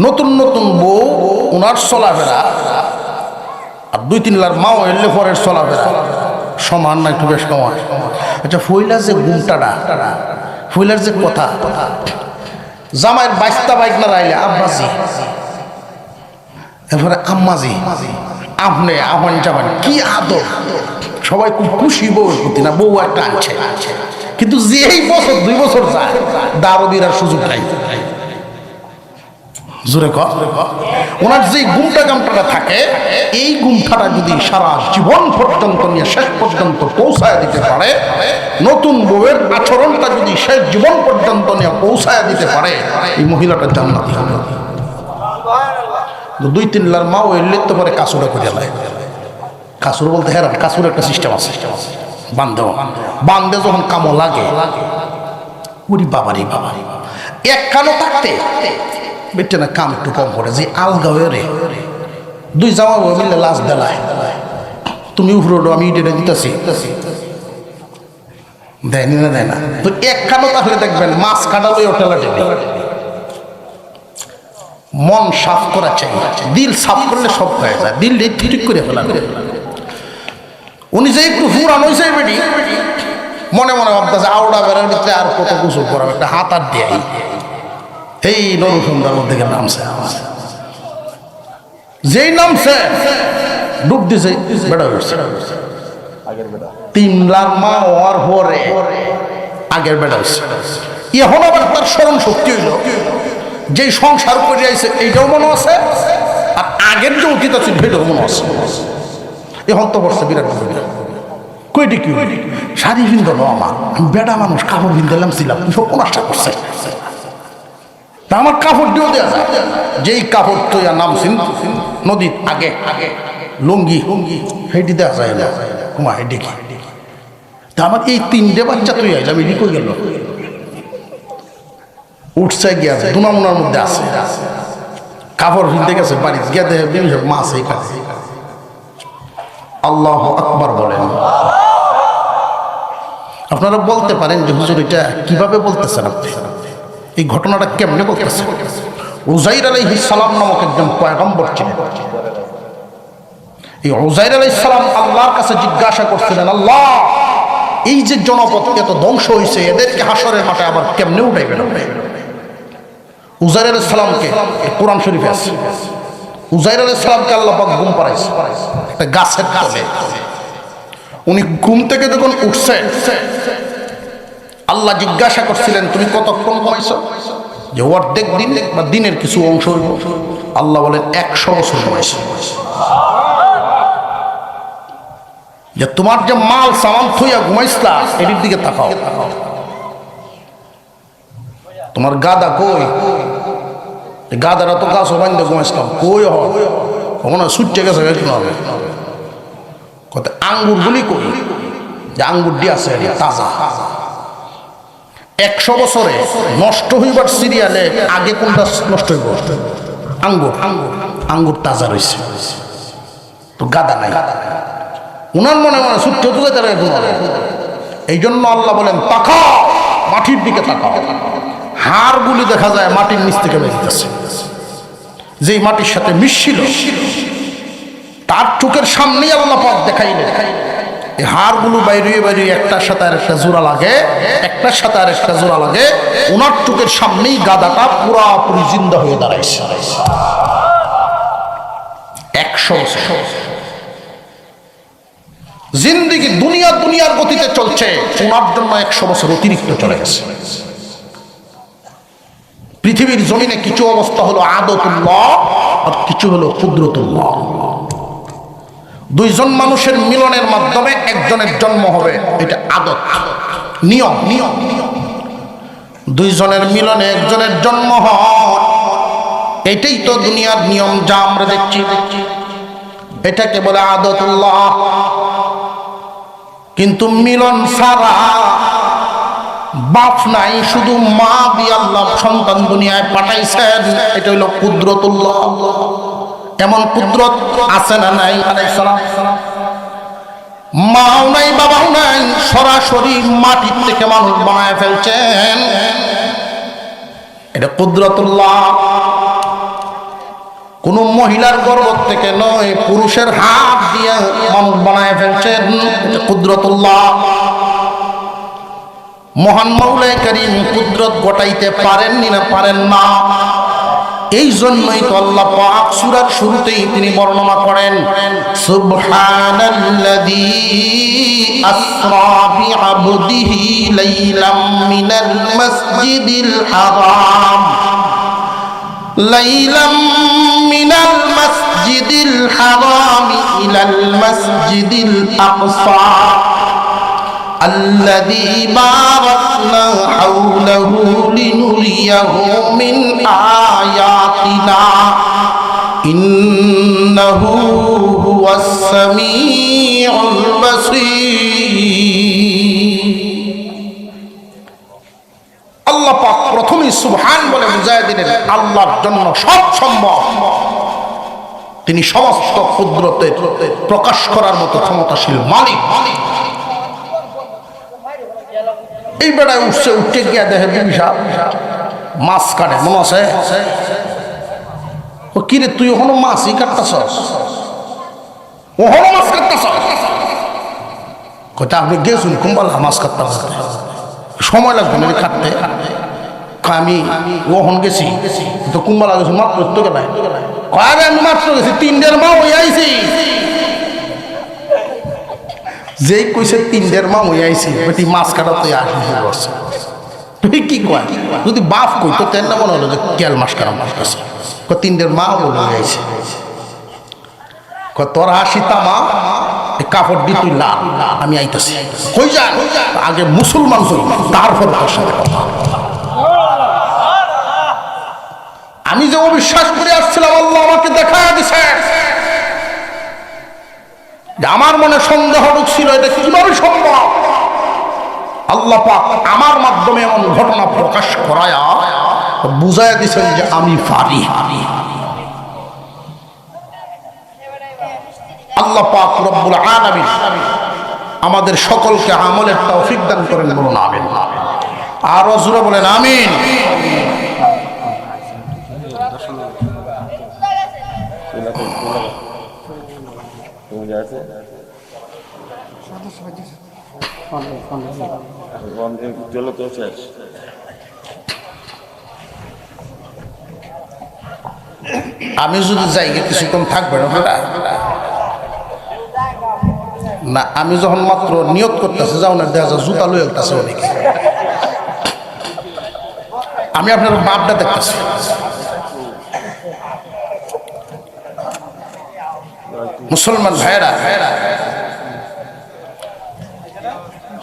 Speaker 1: নতুন নতুন বউ, ওনার চলাফেরা আর ২-৩ লার মাও এলে পরের চলাফেরা সমান না, একটু বেশ কম। আচ্ছা, ফইলার যে গুমটাটা, ফইলার যে কথা, জামাইয়ের বাইস্তা বাইক না রাইলে আব্বাজি, এরপরে আম্মাজি, আপনি আহ্বান যাবেন, কি আদর, সবাই খুব খুশি বউয়ের প্রতি না, বউ একটা আনছে। কিন্তু যেই বছর 2 বছর যায় দারু বিরার সুযোগ নাই। জোরে কর, ওনার যে গুমটা গামটাটা থাকে, এই গুমটাটা যদি সারা জীবন পর্যন্ত নিয়ে শেষ পর্যন্ত পৌঁছায় দিতে পারে, নতুন বউয়ের আচরণটা যদি শেষ জীবন পর্যন্ত নিয়ে পৌঁছায় দিতে পারে, এই মহিলাটা জান্নাতি হবে। 2-3 লার মাও এলে তো পরে কাসুরা করে যায়। কাসুর বলতে হেরান, কাসুর একটা সিস্টেম আছে, বান্ধে যখন কামো লাগে, উরি বাবারি বাবা, এক কানো থাকতে বেটে না কাম একটু কম করে, যে আলগা হয়ে রে 2 জামা বউ মিললে লাশ দেলায়, তুমি উপরে আমি ইটেনে দিতেছি, দেয়নি না দেয় না। তো এক কানো তাহলে দেখবেন মাছ কাটালো ওটা মন সাফ করা চাই, দিল সাফ করলে সব হয়ে যায়, দিল ঠিক করে ফেলানো। উনি যে একটু ফুরান হয়েছে বেটি, মনে মনে ভাবতেছে আউডা বেড়ার ভিতরে আর কত গোসল করাম, একটা হাত আর দিয়ে এই নরসুন্দর মধ্যে নামছে, যেই নামছে ডুব দিছে বেড়া উঠছে। 3 লাখ মা হওয়ার পরে আগের বেড়া উঠছে। এখন আবার তার স্মরণ শক্তি হইল, যেই সংসার করে আইছে এইটাও মনে আছে, আর আগের যে অতীত আছে সেটাও মনে আছে। এখন তো পড়ছে বিরাট কইটি কি শাড়ি ভিন্দ আমার আমি বেটা মানুষ কাপড় ভিন্দালাম ছিলাম সব নষ্ট করছে তা আমার কাপড় দিয়েও দেওয়া যায় যেই কাপড় তো নামছেন নদীর আগে লুঙ্গি হেঁটি দেওয়া যায় না কুমা হেঁটে কি তা আমার এই 3টে বাচ্চা তুই আইলাম এটি কই গেল উঠছে গিয়া দুনামুনার মধ্যে আছে কাপড় ভিনতে গেছে বাড়ি গিয়া দেখে বিভিন্ন মাছ এই কাছে আল্লাহ আকবার বলেন। আপনারা বলতে পারেন যে হুজুর এটা কিভাবে বলতেছেন আপনি এই ঘটনাটা কেমনে বলতেছেন? উজাইর আলাইহিস সালাম নামক একজন পয়গম্বর ছিলেন। এই উজাইর আলাইহিস সালাম আল্লাহর কাছে জিজ্ঞাসা করছিলেন, আল্লাহ এই যে জনপদ এত ধ্বংস হয়েছে এদেরকে হাসরের মাঠে আবার কেমনে উঠাইবেন? উজাইর আলাইহিস সালামকে কোরআন শরীফে আছে উজাইর আলাইহিস সালামকে আল্লাহ পাক ঘুম পাড়াইছে একটা গাছের তলে। উনি ঘুম থেকে যখন উঠছে আল্লাহ জিজ্ঞাসা করছিলেন তুমি কতক্ষণ ঘুমাইছো? যে অর্ধেক দিন বা দিনের কিছু অংশ। আল্লাহ বলেন 100 বছর ঘুমাইছো। যে তোমার যে মাল সামান থইয়া ঘুমাইছলা এটির দিকে তাকাও, তোমার গাদা কই? গাদারা তো গাছ বান্ধে ঘুমাইছিলাম কই হয় সুচ্ছে গেছে একটু হবে কত আঙ্গুর গুলি কই? যে আঙ্গুর দিয়ে আছে তাজা। 100 বছরে নষ্ট হইবার সিরিয়ালে আগে কোনটা নষ্ট হইব? আঙ্গুর। আঙ্গুর তাজা রয়েছে তো গাদা নাই। উনার মনে মনে সূত্র তুলে তারা এখন এই জন্য আল্লাহ বলেন তাকাও, মাটির দিকে তাকাও। হাড়গুলি দেখা যায় মাটির নিচ থেকে বেরিয়েছে, যেই মাটির সাথে মিশছিল তার চোখের সামনেই আল্লাহ পাক দেখাইলেন এই হাড়গুলো বাইরে বাইরে একটার সাথে আর একটা জোড়া লাগে, একটার সাথে আর একটা জোড়া লাগে। ওনার চোখের সামনেই গাদাটা পুরাপুরি জিন্দা হয়ে দাঁড়াইছে। 100 বছর জিন্দেগি দুনিয়ার গতিতে চলছে, ওনার জন্য 100 বছর অতিরিক্ত চলে গেছে। পৃথিবীর জমিনে কিছু অবস্থা হলো আদতুল্লাহ আর কিছু হলো কুদরতুল্লাহ। দুইজন মানুষের মিলনের মাধ্যমে একজনের জন্ম হবে, এটা আদত নিয়ম। দুইজনের মিলনে একজনের জন্ম হয়, এটাই তো দুনিয়ার নিয়ম যা আমরা দেখছি, এটাকে বলে আদতুল্লাহ। কিন্তু মিলন ছাড়া বাপ নাই, শুধু মা দিয়ে আল্লাহ সন্তান দুনিয়ায় পাঠাইছেন, এটা হইল কুদরতুল্লাহ। এমন কুদরত আছে না নাই? মাও নাই বাবাও নাই, সরাসরি মাটির থেকে মানুষ বানায় ফেলছেন, এটা কুদরতুল্লাহ। কোন মহিলার গর্ভ থেকে নয়, পুরুষের হাত দিয়ে মানুষ বানায় ফেলছেন, এটা কুদরতুল্লাহ। মহান মাওলাই কারীম কুদরত ঘটাইতে পারেননি না পারেন না? এই জন্যই তো আল্লাহ পাক সূরার শুরুতেই তিনি বর্ণনা করেন সুবহানাল্লাযী আসরা বিআবদিহি লাইলাম মিনাল মাসজিদিল হারাম ইলাল মাসজিদিল আকসা الذي باركنا حوله لنريه من آياتنا إنه هو السميع البصير। আল্লাহ পাক প্রথমেই সুবহান বলে বুঝায় দিলেন আল্লাহর জন্য সব সম্ভব, তিনি সমস্ত কুদরতের প্রকাশ করার মতো ক্ষমতাশীল মালিক। এই বেড়ায় উঠছে, উঠে গিয়া দেখে বিশাল মাছ কাটে, মনে আছে? ও কিরে তুই ওখানে মাছই কাটতেছস? ওখানে মাছ কাটতেছস? কথা আপনি গেছুন কুম্বালা মাছ কাটতে সময় লাগবে না কাটতে। আমি ওখান গেছি তো কুম্বালা গেছি মাত্র তো গেলাই, আমি মাত্র গেছি 3 মা হয়ে আইছি। যেই কইছে 3 মা হয়ে আইছি বেটি মাছ কাটাতে আসছে, তুই কি কয়? যদি বাপ কই তো তেল না মনে হলো যে কেল মাছ কাটা মাছ কাছে 3 মা বলে আইছে। তোর হাসি তামা কাপড় দি তুই লা, আমি আইতাছি। কই যা? আগে মুসলমান হই, তারপর তোর সাথে কথা। আমি যে অবিশ্বাস করে আসছিলাম, আল্লাহ আমাকে দেখায় দিছে। আমার মনে সন্দেহ ঢুকছিল, এটা কিভাবে সম্ভব? আল্লাহ পাক আমার মাধ্যমে এমন ঘটনা প্রকাশ করায়া বুঝাইয়া দিছেন যে আমি পারি। আল্লাহ পাক রব্বুল আলামিন আমাদের সকলকে আমলের তৌফিক দান করেন, বলুন আমিন। আর জোরে বলেন আমিন। আমি যদি যাই কিছুক্ষণ থাকবেন না? আমি যখন মাত্র নিয়ত করতেছি যাও না, দেখা যায় জুতা লয়ে আসতেছে অনেকে। আমি আপনার বাপটা দেখতেছি। মুসলমান ভাইরা,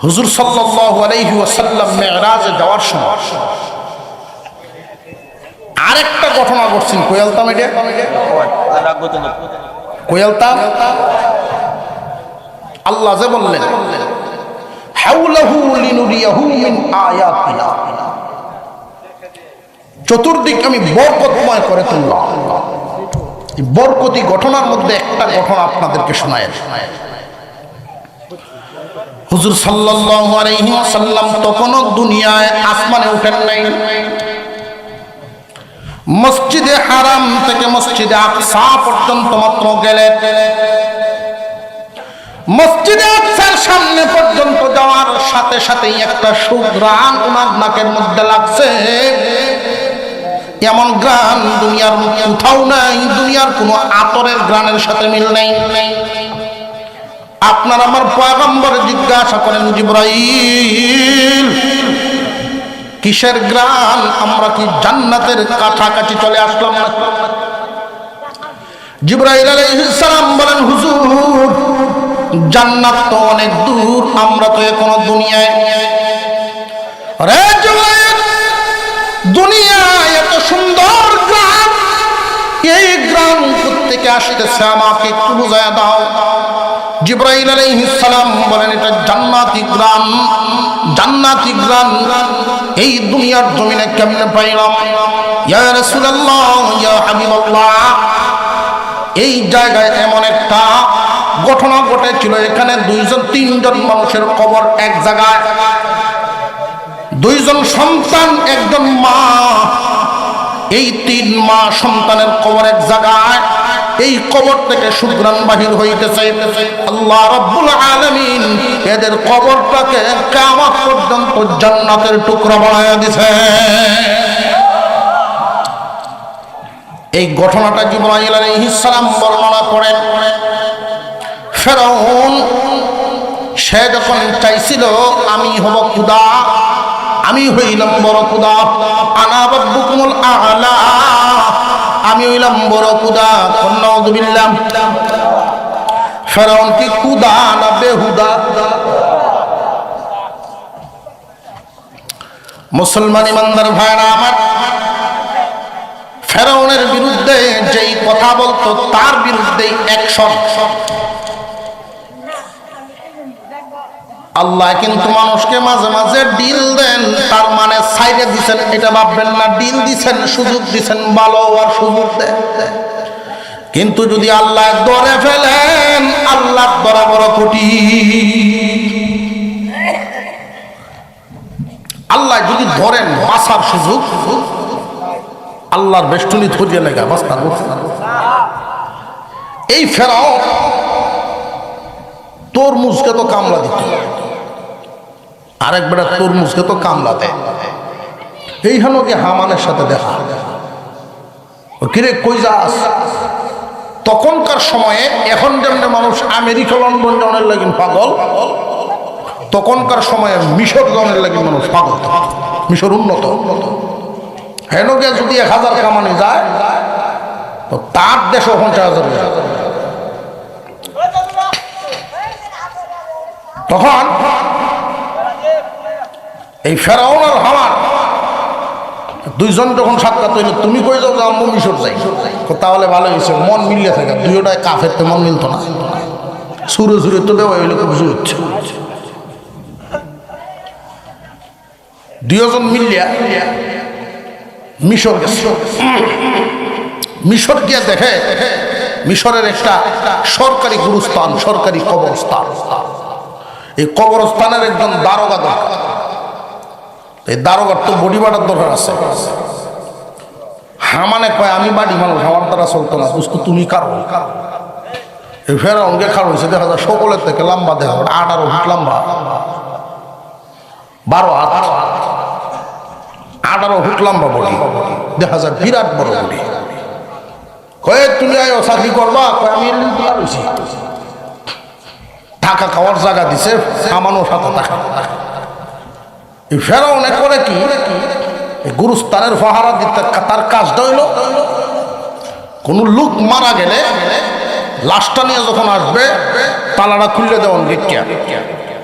Speaker 1: হুজুর সাল্লাল্লাহু আলাইহি ওয়াসাল্লাম মেরাজে যাওয়ার সময় আরেকটা ঘটনা ঘটছেন। কোয়ালতাম, এটা কোয়ালতাম। আল্লাহ যে বললেন হাওলাহু লিনুরিয়াহু মিন আয়াতিনা, চতুর্দিক আমি বরকতময় করে তুললাম। এই বরকতি ঘটনার মধ্যে একটা ঘটনা আপনাদেরকে শোনায়। হুজুর সাল্লাল্লাহু আলাইহি ওয়াসাল্লাম তখনও দুনিয়ায় আসমানে উঠেন নাই। মসজিদে হারাম থেকে মসজিদে আকসা পর্যন্ত মাত্র গেলেন। মসজিদে আকসার সামনে পর্যন্ত যাওয়ার সাথে সাথেই একটা সুঘ্রাণ ওনার নাকের মধ্যে লাগছে। এমন গ্রাণ দুনিয়ার কোথাও নাই, দুনিয়ার কোনো আতরের গ্রাণের সাথে মিল নেই। আপনার আমার পয়গম্বর জিজ্ঞাসা করেন, জিবরাইল কিসের গ্রাণ? আমরা কি জান্নাতের কাছাকাছি চলে আসলাম না? জিবরাইল আলাইহিস সালাম বলেন, হুজুর জান্নাত তো অনেক দূর, আমরা তো এখনো দুনিয়ায়। রে জিবরাইল, দুনিয়ায় এত সুন্দর গ্রাম, এই গ্রাম থেকে আসতেছে আমাকে একটু বুঝায়া দাও। জিবরাইল আলাইহিস সালাম বলেন, এটা জান্নাতি গ্রাম। জান্নাতি গ্রাম এই দুনিয়ার জমিনে কেমনে পাইলাম? ইয়া রাসূলুল্লাহ, ইয়া হাবিবাল্লাহ, এই জায়গায় এমন একটা ঘটনা ঘটেছিল। এখানে তিনজন মানুষের কবর এক জায়গায়, দুইজন সন্তান, একজন মা। এই তিন মা সন্তানের কবর এক জায়গায়। এই কবর থেকে সুঘ্রাণ বাহির হইতেছে। আল্লাহ রাব্বুল আলামিন এদের কবরটাকে কিয়ামত পর্যন্ত জান্নাতের টুকরা বানায়া দিয়েছে। এই ঘটনাটা জিবরাইল আলাইহিস সালাম বর্ণনা করেন। ফেরাউন সে যখন চাইছিল আমি হব খোদা, আমি হইলাম বড় খোদা, আনা রাব্বুকুমুল আ'লা, আমি হইলাম বড় খোদা। নাউযুবিল্লাহ। ফেরাউন কি খোদা না বেহুদা? মুসলমান ইমানদার ভাইরা আমার, ফেরাউনের বিরুদ্ধে যেই কথা বলতো তার বিরুদ্ধে অ্যাকশন। আল্লাহ কিন্তু মানুষকে মাঝে মাঝে ডিল দেন, তার মানে সাইডে দিচ্ছেন এটা ভাববেন না। ডিল দিচ্ছেন, সুযোগ দিচ্ছেন, ভালো আর সুযোগ দেন। কিন্তু যদি আল্লাহ ধরে ফেলেন, আল্লাহ ধরা বড় কঠিন। আল্লাহ যদি ধরেন, বাঁচার সুযোগ আল্লাহর বেষ্টনী ধরিয়ে লেগা বাঁচতে। এই ফেরাউন তরমুজকে তো কামলা দিত, আরেক বেড়া তরমুজকে তো কামলা দেয়। এইখানে কি হামানের সাথে দেখা, কিরে কই যাস? তখনকার সময়ে, এখন যেমন মানুষ আমেরিকা লন্ডন যাওয়ার লাগি পাগল, তখনকার সময়ে মিশর যাওয়ার লাগি মানুষ পাগল। মিশর উন্নত, হেন গিয়ে যদি 1000 কামানি যায় তো তার দেশে 50,000। তখন এই ফেরাউন আর হামান দুইজন যখন সাক্ষাৎ হইল, তুমি কই যাও যে আম্মু মিশর যাই, তাহলে ভালো হয়েছে, মন মিলিয়ে থাকে। দুইটাই কাফের তো মন মিলত না, সুরে সুরে তো দেওয়া হইলে খুব জোর হচ্ছে। দুইজন মিলিয়া মিশর গেছে। মিশর গিয়ে দেখে মিশরের একটা সরকারি গুরুস্থান, সরকারি কবরস্থান। এই কবরস্থানের একজন দারোগা দরকার। এই দারোগার তো বডি বাটার দরকার আছে। হামানে কয় আমি বাড়ি মানুষ, আমার দ্বারা চলতো না, বুঝতো তুমি কারো। এই ফেরাউনকে খাড় হয়েছে, দেখা যায় সকলের থেকে লম্বা, দেখা 18 ফুট লম্বা, 12 হাত, 18 ফুট লম্বা বডি, দেখা যায় বিরাট বড় বডি। কয়ে তুমি আয় চাকরি করবা, কয় আমি টাকা খাওয়ার জায়গা দিছে, আমারও সাথে টাকা। এই ফেরাউন করে কি, গুরুস্থানের পাহারা দিতে তার কাজটা হইল, কোন লোক মারা গেলে লাশটা নিয়ে যখন আসবে তালাটা খুললে দেওয়ান গেটিয়া,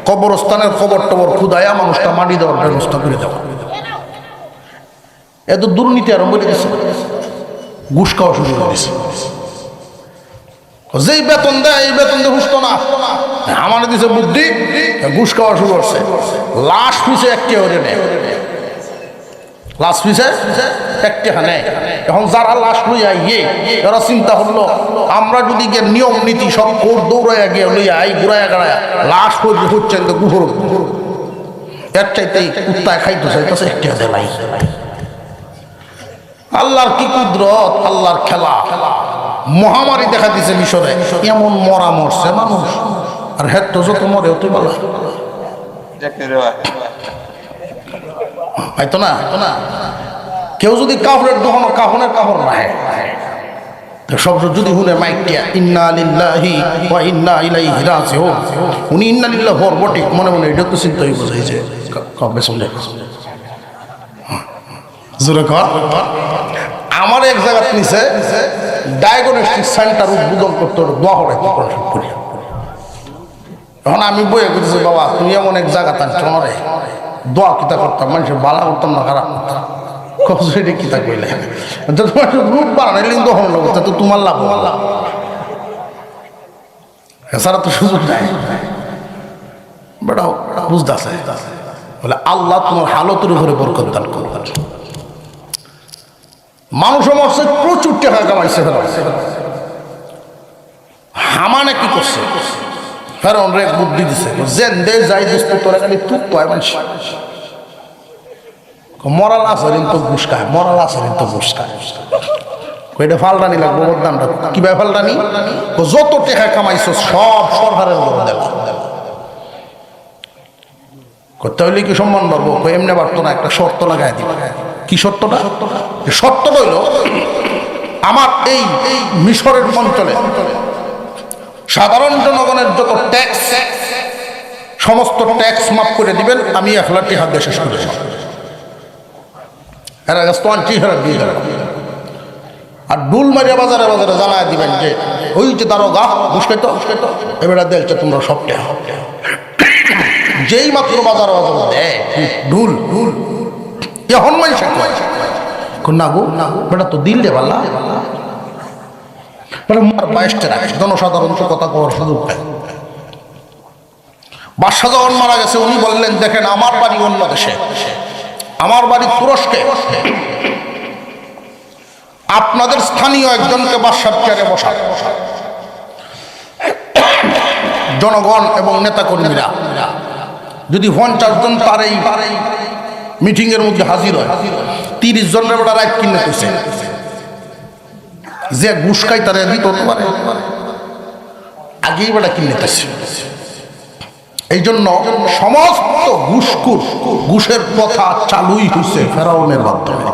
Speaker 1: কবরস্থানের কবর টবর খুদায়া মানুষটা মাটি দেওয়ার ব্যবস্থা করে দেওয়া। এত দুর্নীতি আরম্ভ করে দিচ্ছে, ঘুষ খাওয়া শুরু করে দিচ্ছে। যেই বেতন দেয় এই বেতন দিয়ে ঘুষতো না, আমার দিছে বুদ্ধি, ঘুষ খাওয়া শুরু করছে। লাশ পিছে একটি হরে নেয়, লাশ পিছে একটি নেয়। এখন যারা লাশ লইয়া ইয়ে, এরা চিন্তা করলো আমরা যদি গিয়ে নিয়ম নীতি সব কোর দৌড়াইয়া গিয়ে লইয়া এই ঘুরাইয়া গাড়াইয়া লাশ হচ্ছেন তো গুহর এর চাইতে কুত্তায় খাইতে চাইতেছে একটি হাতে লাই। আল্লাহর কি কুদরত, আল্লাহর খেলা। মহামারী দেখা দিছে মিশরে, এমন মরা মরছে মানুষ, আর হেড তো যত মরে অতই ভালো হয়তো না। কেউ যদি কাপড়ের দোকানো কাপড়ের কাপড় না সব যদি শুনে মাইকটিয়া ইন্না লিল্লাহি ওয়া ইন্না ইলাইহি রাজিউন, উনি ইন্না লিল্লাহ হর বটে মনে মনে এটা তো চিন্তাই বোঝাইছে কবে শুনলে জোরে কর। আমার এক জায়গায় নিচে ডায়াগনস্টিক সেন্টার উদ্বোধন করতে দোয়া করে, এখন আমি বইয়ে করতেছি বাবা তুমি এমন এক জায়গা টানছ রে, দোয়া কিতা করতাম, মানুষের বালা করতাম না খারাপ করতাম, কবজেটে কিতা কইলে তোমার রূপ বাড়ানো দহন করতে তো তোমার লাভ, এছাড়া তো সুযোগ নাই। বেটাও বুঝতেছে বলে আল্লাহ তোমার হালতের উপরে বরকত দান করবেন। মানুষও মরছে, প্রচুর টাকা কামাইছে হামানে কি করছে, ফেরাউন রে বুদ্ধি দিছে, জেন দে যাই দিস তোরা খালি তুক পায় মানুষ মরাল আসেন তো ঘুষ খায়, মরাল আসেন তো ঘুষ খায়। এটা ফালটানি লাগবো বদনামটা কিভাবে ফালটানি, যত টাকা কামাইছো সব সরকারের উপর দেওয়া করতে হইলে কি সম্মান পাবো, এমনি পারতো না, একটা শর্ত লাগাই দিবে। কি শর্তটা? শর্তটা হইল আমার এই মিশরের অঞ্চলে সাধারণ জনগণের যত ট্যাক্স সমস্ত ট্যাক্স মাফ করে দিবেন, আমি 1 লাখ টাকা দিয়ে শেষ করে দেব। এর আগে 20,000 দিয়ে গেল। আর ডুল মারিয়া বাজারে বাজারে জানাই দিবেন যে ওই যে দারোগা ঘুষ খাইতো এবার দেখছে তোমরা সব টাকা, যেই মাত্র বাজার বাজার দেয় ঢুল ঢুল এখন মানুষ না গো বেটা তো দিল রে পাল্লা, জনসাধারণ তো কথা কওয়ার সুযোগ পায়। বাদশা যখন মারা গেছে উনি বললেন দেখেন আমার বাড়ি অন্য দেশে, আমার বাড়ি তুরস্কে, আপনাদের স্থানীয় একজনকে বাদশার চেয়ারে বসা, জনগণ এবং নেতাকর্মীরা যদি 50 জন তার এই মিটিং এর মধ্যে হাজির হয়, 30 জনের বেটা রাইট কিনে দিচ্ছে যে ঘুষ খাই তারা দিত হতে পারে, আগেই বেটা কিনে দিচ্ছে। এই জন্য সমস্ত ঘুষখোর ঘুষের কথা চালুই হয়েছে ফেরাউনের মাধ্যমে।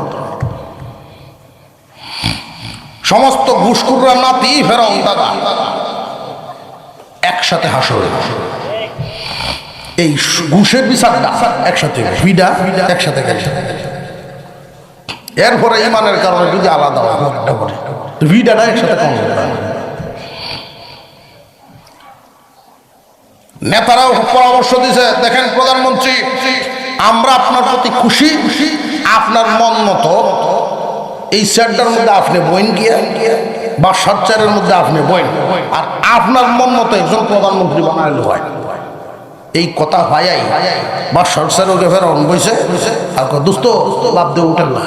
Speaker 1: সমস্ত ঘুষখোররা নাতি ফেরাউন দাদা একসাথে হাসরে, এই ঘুষের বিচারটা একসাথে ভিডা একসাথে গেছে। এরপরে ইমানের কারণে যদি আলাদা হয় ভিডাটা একসাথে কম নেতারাও পরামর্শ দিয়েছে, দেখেন প্রধানমন্ত্রী, আমরা আপনার প্রতি খুশি, আপনার মন মতো এই চেয়ারটার মধ্যে আপনি বইন গিয়া বা সাত চেয়ারের মধ্যে আপনি বইন, আর আপনার মন মতো একজন প্রধানমন্ত্রী বানাইল হয়। এই কথা ভাইয়াই বা সরষের ওকে ফের অন বইছে আর দোস্ত বাপ দিয়ে উঠেন না,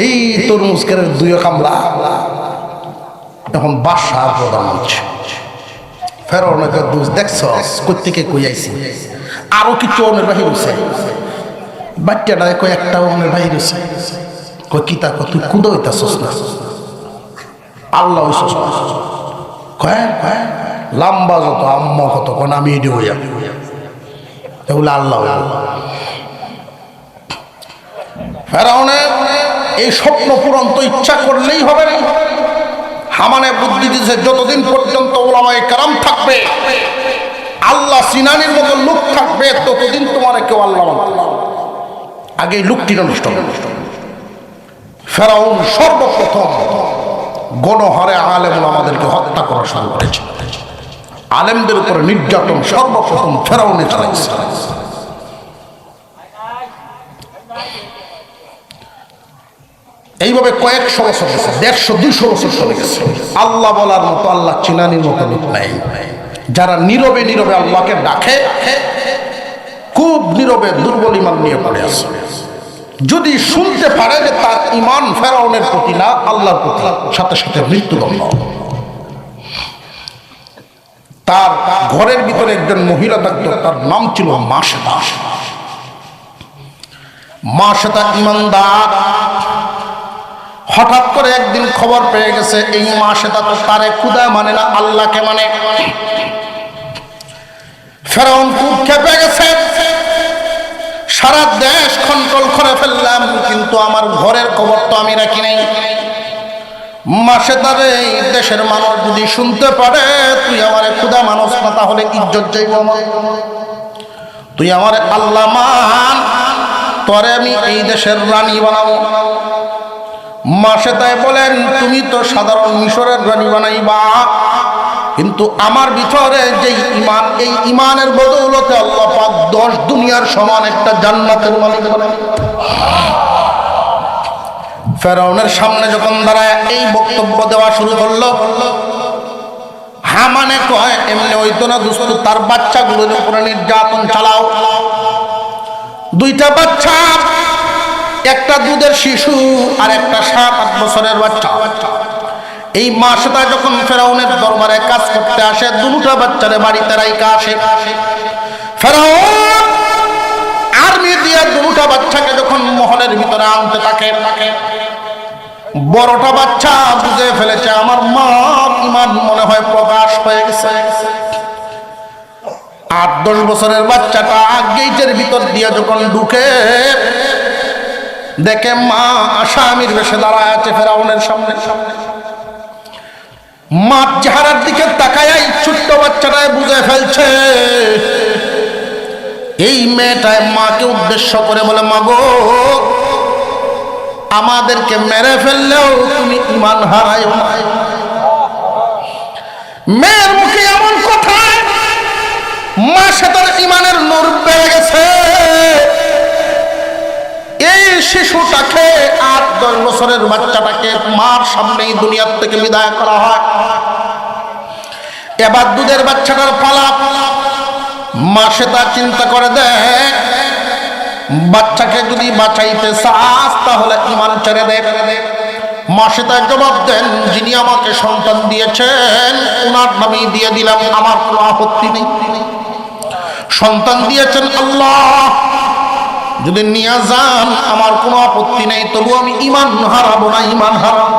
Speaker 1: এই তরমুজকের দুই কামলা এখন বাদশাহ প্রধানমন্ত্রী ফের অনেকে দুষ দেখছ কোথেকে কই আইছি, আরো কিছু অনের বাহির হয়েছে, বাচ্চাটা কই একটা অনের বাহির হয়েছে, কই কি তা তুই কুদো হইতাছস না, আল্লাহ হইছস না, কয় লম্বা যত আম্মা কত কোন আমি এটি হইয়া এগুলো আল্লাহ। ফেরাউনের এই স্বপ্ন পূরণ তো ইচ্ছা করলেই হবে না। হামানে বুদ্ধি দিয়েছে, যতদিন পর্যন্ত ওলামায়ে কেরাম থাকবে, আল্লাহ সিনানির মতো লোক থাকবে, ততদিন তোমার কেউ আল্লাহ মানবে না। আগে লোকটি নষ্ট হবে। ফেরাউন সর্বপ্রথম গণহারে আলেম ওলামাদেরকে হত্যা করা শুরু করেছে। আলেমদের উপরে নির্যাতন সর্বপ্রথম ফেরাউনে চালাইছে। এইভাবে কয়েকশো বছর গেছে, 150-200 বছর চলে গেছে। আল্লাহ বলার মতো, আল্লাহ চিনানির মতো লোক নাই, যারা নীরবে নীরবে আল্লাহকে ডাকে, খুব নীরবে দুর্বল ইমান নিয়ে পড়ে আছে। যদি শুনতে পারে যে তার ইমান ফেরাউনের প্রতি না আল্লাহর প্রতি, সাথে সাথে মৃত্যুদণ্ড। তার ঘরের ভিতরে একজন মহিলা থাকত, তার নাম ছিল মাসেদা। মাসেদা ইমানদার। হঠাৎ করে একদিন খবর পেয়ে গেছে এই মাসেদা তো তারে খুদা মানে না, আল্লাহকে মানে। ফেরাউন খুব ক্ষেপে গেছে, সারা দেশ কন্ট্রোল করে ফেললাম, কিন্তু আমার ঘরের খবর তো আমি রাখি নাই। মাসেদারে, এই দেশের মানুষ যদি শুনতে পারে তুই আমার খুদা মানুষ না, তাহলে ইজ্জত যাইব আমার। তুই আমার আল্লাহ মান, তোরে আমি এই দেশের রানী বানাবো। মাসেদায় বলেন, তুমি তো সাধারণ মিশরের রানী বানাইবা, কিন্তু আমার ভিতরে যেই ইমান, এই ইমানের বদৌলতে আল্লাহ পাক 10 দুনিয়ার সমান একটা জান্নাতের মালিক বানাবে। ফেরাউনের সামনে যখন দাঁড়ায় এই বক্তব্য দেওয়া শুরু করলো, হামানে কয় এমনি হইতো না দোস্ত, তার বাচ্চাগুলোর উপরে নির্যাতন চালাও। 2টা বাচ্চা, একটা দুধের শিশু আর একটা 7-8 বছরের বাচ্চা। এই মাসেদা যখন ফেরাউনের দরবারে কাজ করতে আসে, 2টা বাচ্চারে বাড়িতে রাইখা আসে। ফেরাউন আর্মি দিয়ে 2টা বাচ্চাকে যখন মহলের ভিতরে আনতে থাকে, বড়টা বাচ্চা বুঝে ফেলেছে আমার মা ইমান মনে হয় প্রকাশ হয়ে গেছে। 8-10 বছরের বাচ্চাটা গেটের ভিতর দিয়ে যখন ঢুকে, দেখে মা আসামির বেশে দাঁড়ায় আছে ফেরাউনের সামনে। মা চেহারার দিকে তাকায় ছোট্ট বাচ্চাটায় বুঝে ফেলছে, এই মেয়েটায় মাকে উদ্দেশ্য করে বলে, মা গো, আমাদেরকে মেরে ফেললেও তুমি ইমান হারায়ো না। মেয়ের মুখে এমন কথা, মা সে তার ইমানের নূর পেয়ে গেছে। এই শিশুটাকে 8-10 বছরের বাচ্চাটাকে মার সামনেই দুনিয়ার থেকে বিদায় করা হয়। এবার দুধের বাচ্চাটার পালা। মা সে তা চিন্তা করে দেয়, বাচ্চাকে যদি বাঁচাইতে চাস তাহলে ইমান ছেড়ে দে। মা সে তার জবাব দেন, যিনি আমাকে সন্তান দিয়েছেন ওনার নামেই দিয়ে দিলাম, আমার কোনো আপত্তি নেই। সন্তান দিয়েছেন আল্লাহ, যদি নিয়ে যান আমার কোনো আপত্তি নেই, তবু আমি ইমান হারাবো না, ইমান হারাবো।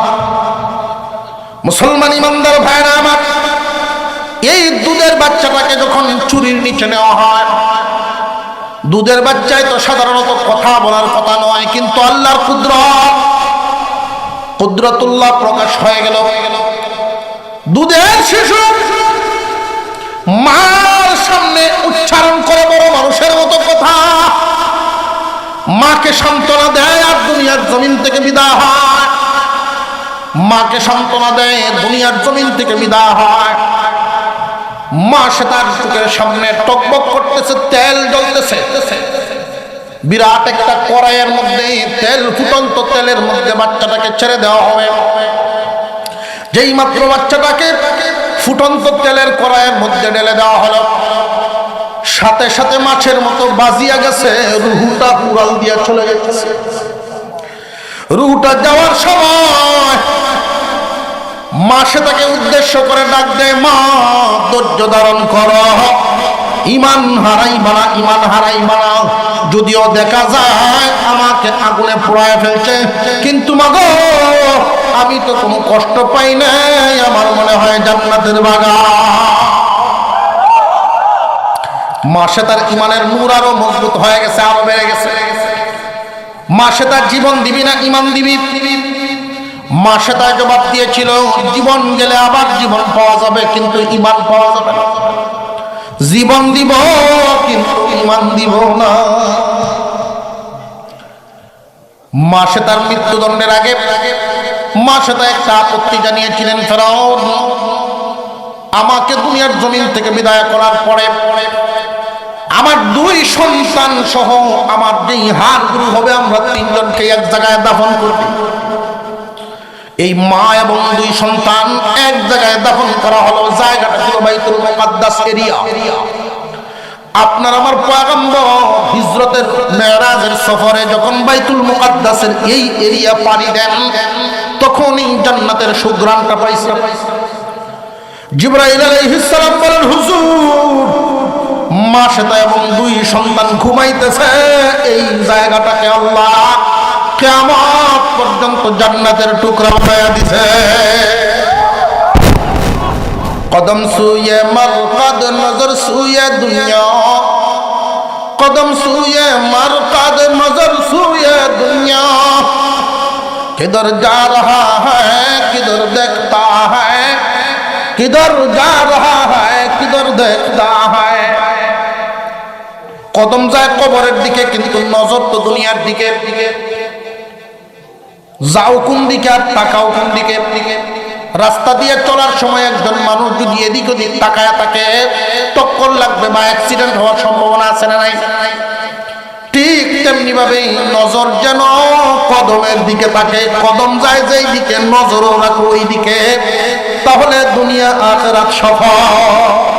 Speaker 1: মুসলমান ইমানদার ভাইরা আমার, এই দুধের বাচ্চাটাকে যখন চুরির নিচে নেওয়া হয়, দুধের বাচ্চায় তো সাধারণত কথা বলার কথা নয়, কিন্তু আল্লাহর কুদরতুল্লাহ প্রকাশ হয়ে গেল। দুধের শিশু মার সামনে উচ্চারণ করে বড় মানুষের মতো কথা, মাকে সান্ত্বনা দেয় আর দুনিয়ার জমিন থেকে বিদায় হয়। মাকে সান্ত্বনা দেয়, দুনিয়ার জমিন থেকে বিদায় হয়। মা সে তার চোখের সামনে টকবক করতেছে, তেল জ্বলতেছে। বিরাট একটা কড়াইয়ের মধ্যে তেল, ফুটন্ত তেলের মধ্যে বাচ্চাটাকে ছেড়ে দেওয়া হবে। যেই মাত্র বাচ্চাটাকে ফুটন্ত তেলের কড়াইয়ের মধ্যে ঢেলে দেওয়া হলো, সাথে সাথে মাছের মতো বাজিয়া গেছে, রুহুটা উড়াল দিয়া চলে গেছে। রুহুটা যাওয়ার সময় মা সে তাকে উদ্দেশ্য করে ডাক দেয়, মা ধৈর্য ধারণ করো, ইমান হারাইবা না, ইমান হারাইবা না। যদিও দেখা যায় আমাকে আগুনে পোড়ায় ফেলছে, কিন্তু মাগো আমি তো কোনো কষ্ট পাই নাই, আমার মনে হয় জান্নাতের বাগান। মা সে তার ইমানের নূর আরো মজবুত হয়ে গেছে, আরো বেড়ে গেছে। মা সে তার জীবন দিবি না ইমান দিবি? মা সে তার জবাব দিয়েছিল, জীবন গেলে আবার জীবন পাওয়া যাবে, কিন্তু ইমান পাওয়া যাবে না। জীবন দিব কিন্তু ইমান দিব না। মা সে তার মৃত্যুদণ্ডের আগে মা সে তার একটা আপত্তি জানিয়েছিলেন, ফেরাউন আমাকে দুনিয়ার জমিন থেকে বিদায় করার পরে আমার 2 সন্তান সহ আমার যেই হাড়গুলো হবে, আমরা 3 জনকে এক জায়গায় দাফন করব। এই মা এবং 2 সন্তান এক জায়গায় দাফন করা হলো। জায়গাটা ছিল বাইতুল মুকাদ্দাস এরিয়া। আপনার আমার পয়গম্বর হিজরতের মেরাজের সফরে যখন বাইতুল মুকাদ্দাসের এই এরিয়া পাড়ি দেন, তখনই জান্নাতের সুঘ্রাণটা পাইছেন। জিবরাইল আলাইহিস সালাম বলেন, হুজুর মা সেতা এবং 2 সন্তান ঘুমাইতেছে, এই জায়গাটাকে আল্লাহ কিয়ামত পর্যন্ত জান্নাতের টুকরা বানায়া দিয়েছে। কদম সুয়ে মারকাদ নজর সুয়ে দুনিয়া, কদম সুয়ে মারকাদ নজর সুয়ে দুনিয়া, किधर जा रहा है किधर देखता है, किधर जा रहा है किधर देखता है। কদম যায় কবরের দিকে, কিন্তু নজর তো দুনিয়ার দিকে। যাও কোন দিকে আর তাকাও কোন দিকে? রাস্তা দিয়ে চলার সময় একজন মানুষ যদি এদিক ওদিক তাকায় থাকে, টক্কর লাগবে বা অ্যাক্সিডেন্ট হওয়ার সম্ভাবনা আছে না নাই? ঠিক তেমনি ভাবে নজর যেন কদমের দিকে থাকে, কদম যায় যেই দিকে নজরও রাখো ওই দিকে, তাহলে দুনিয়া আখিরাত সফল।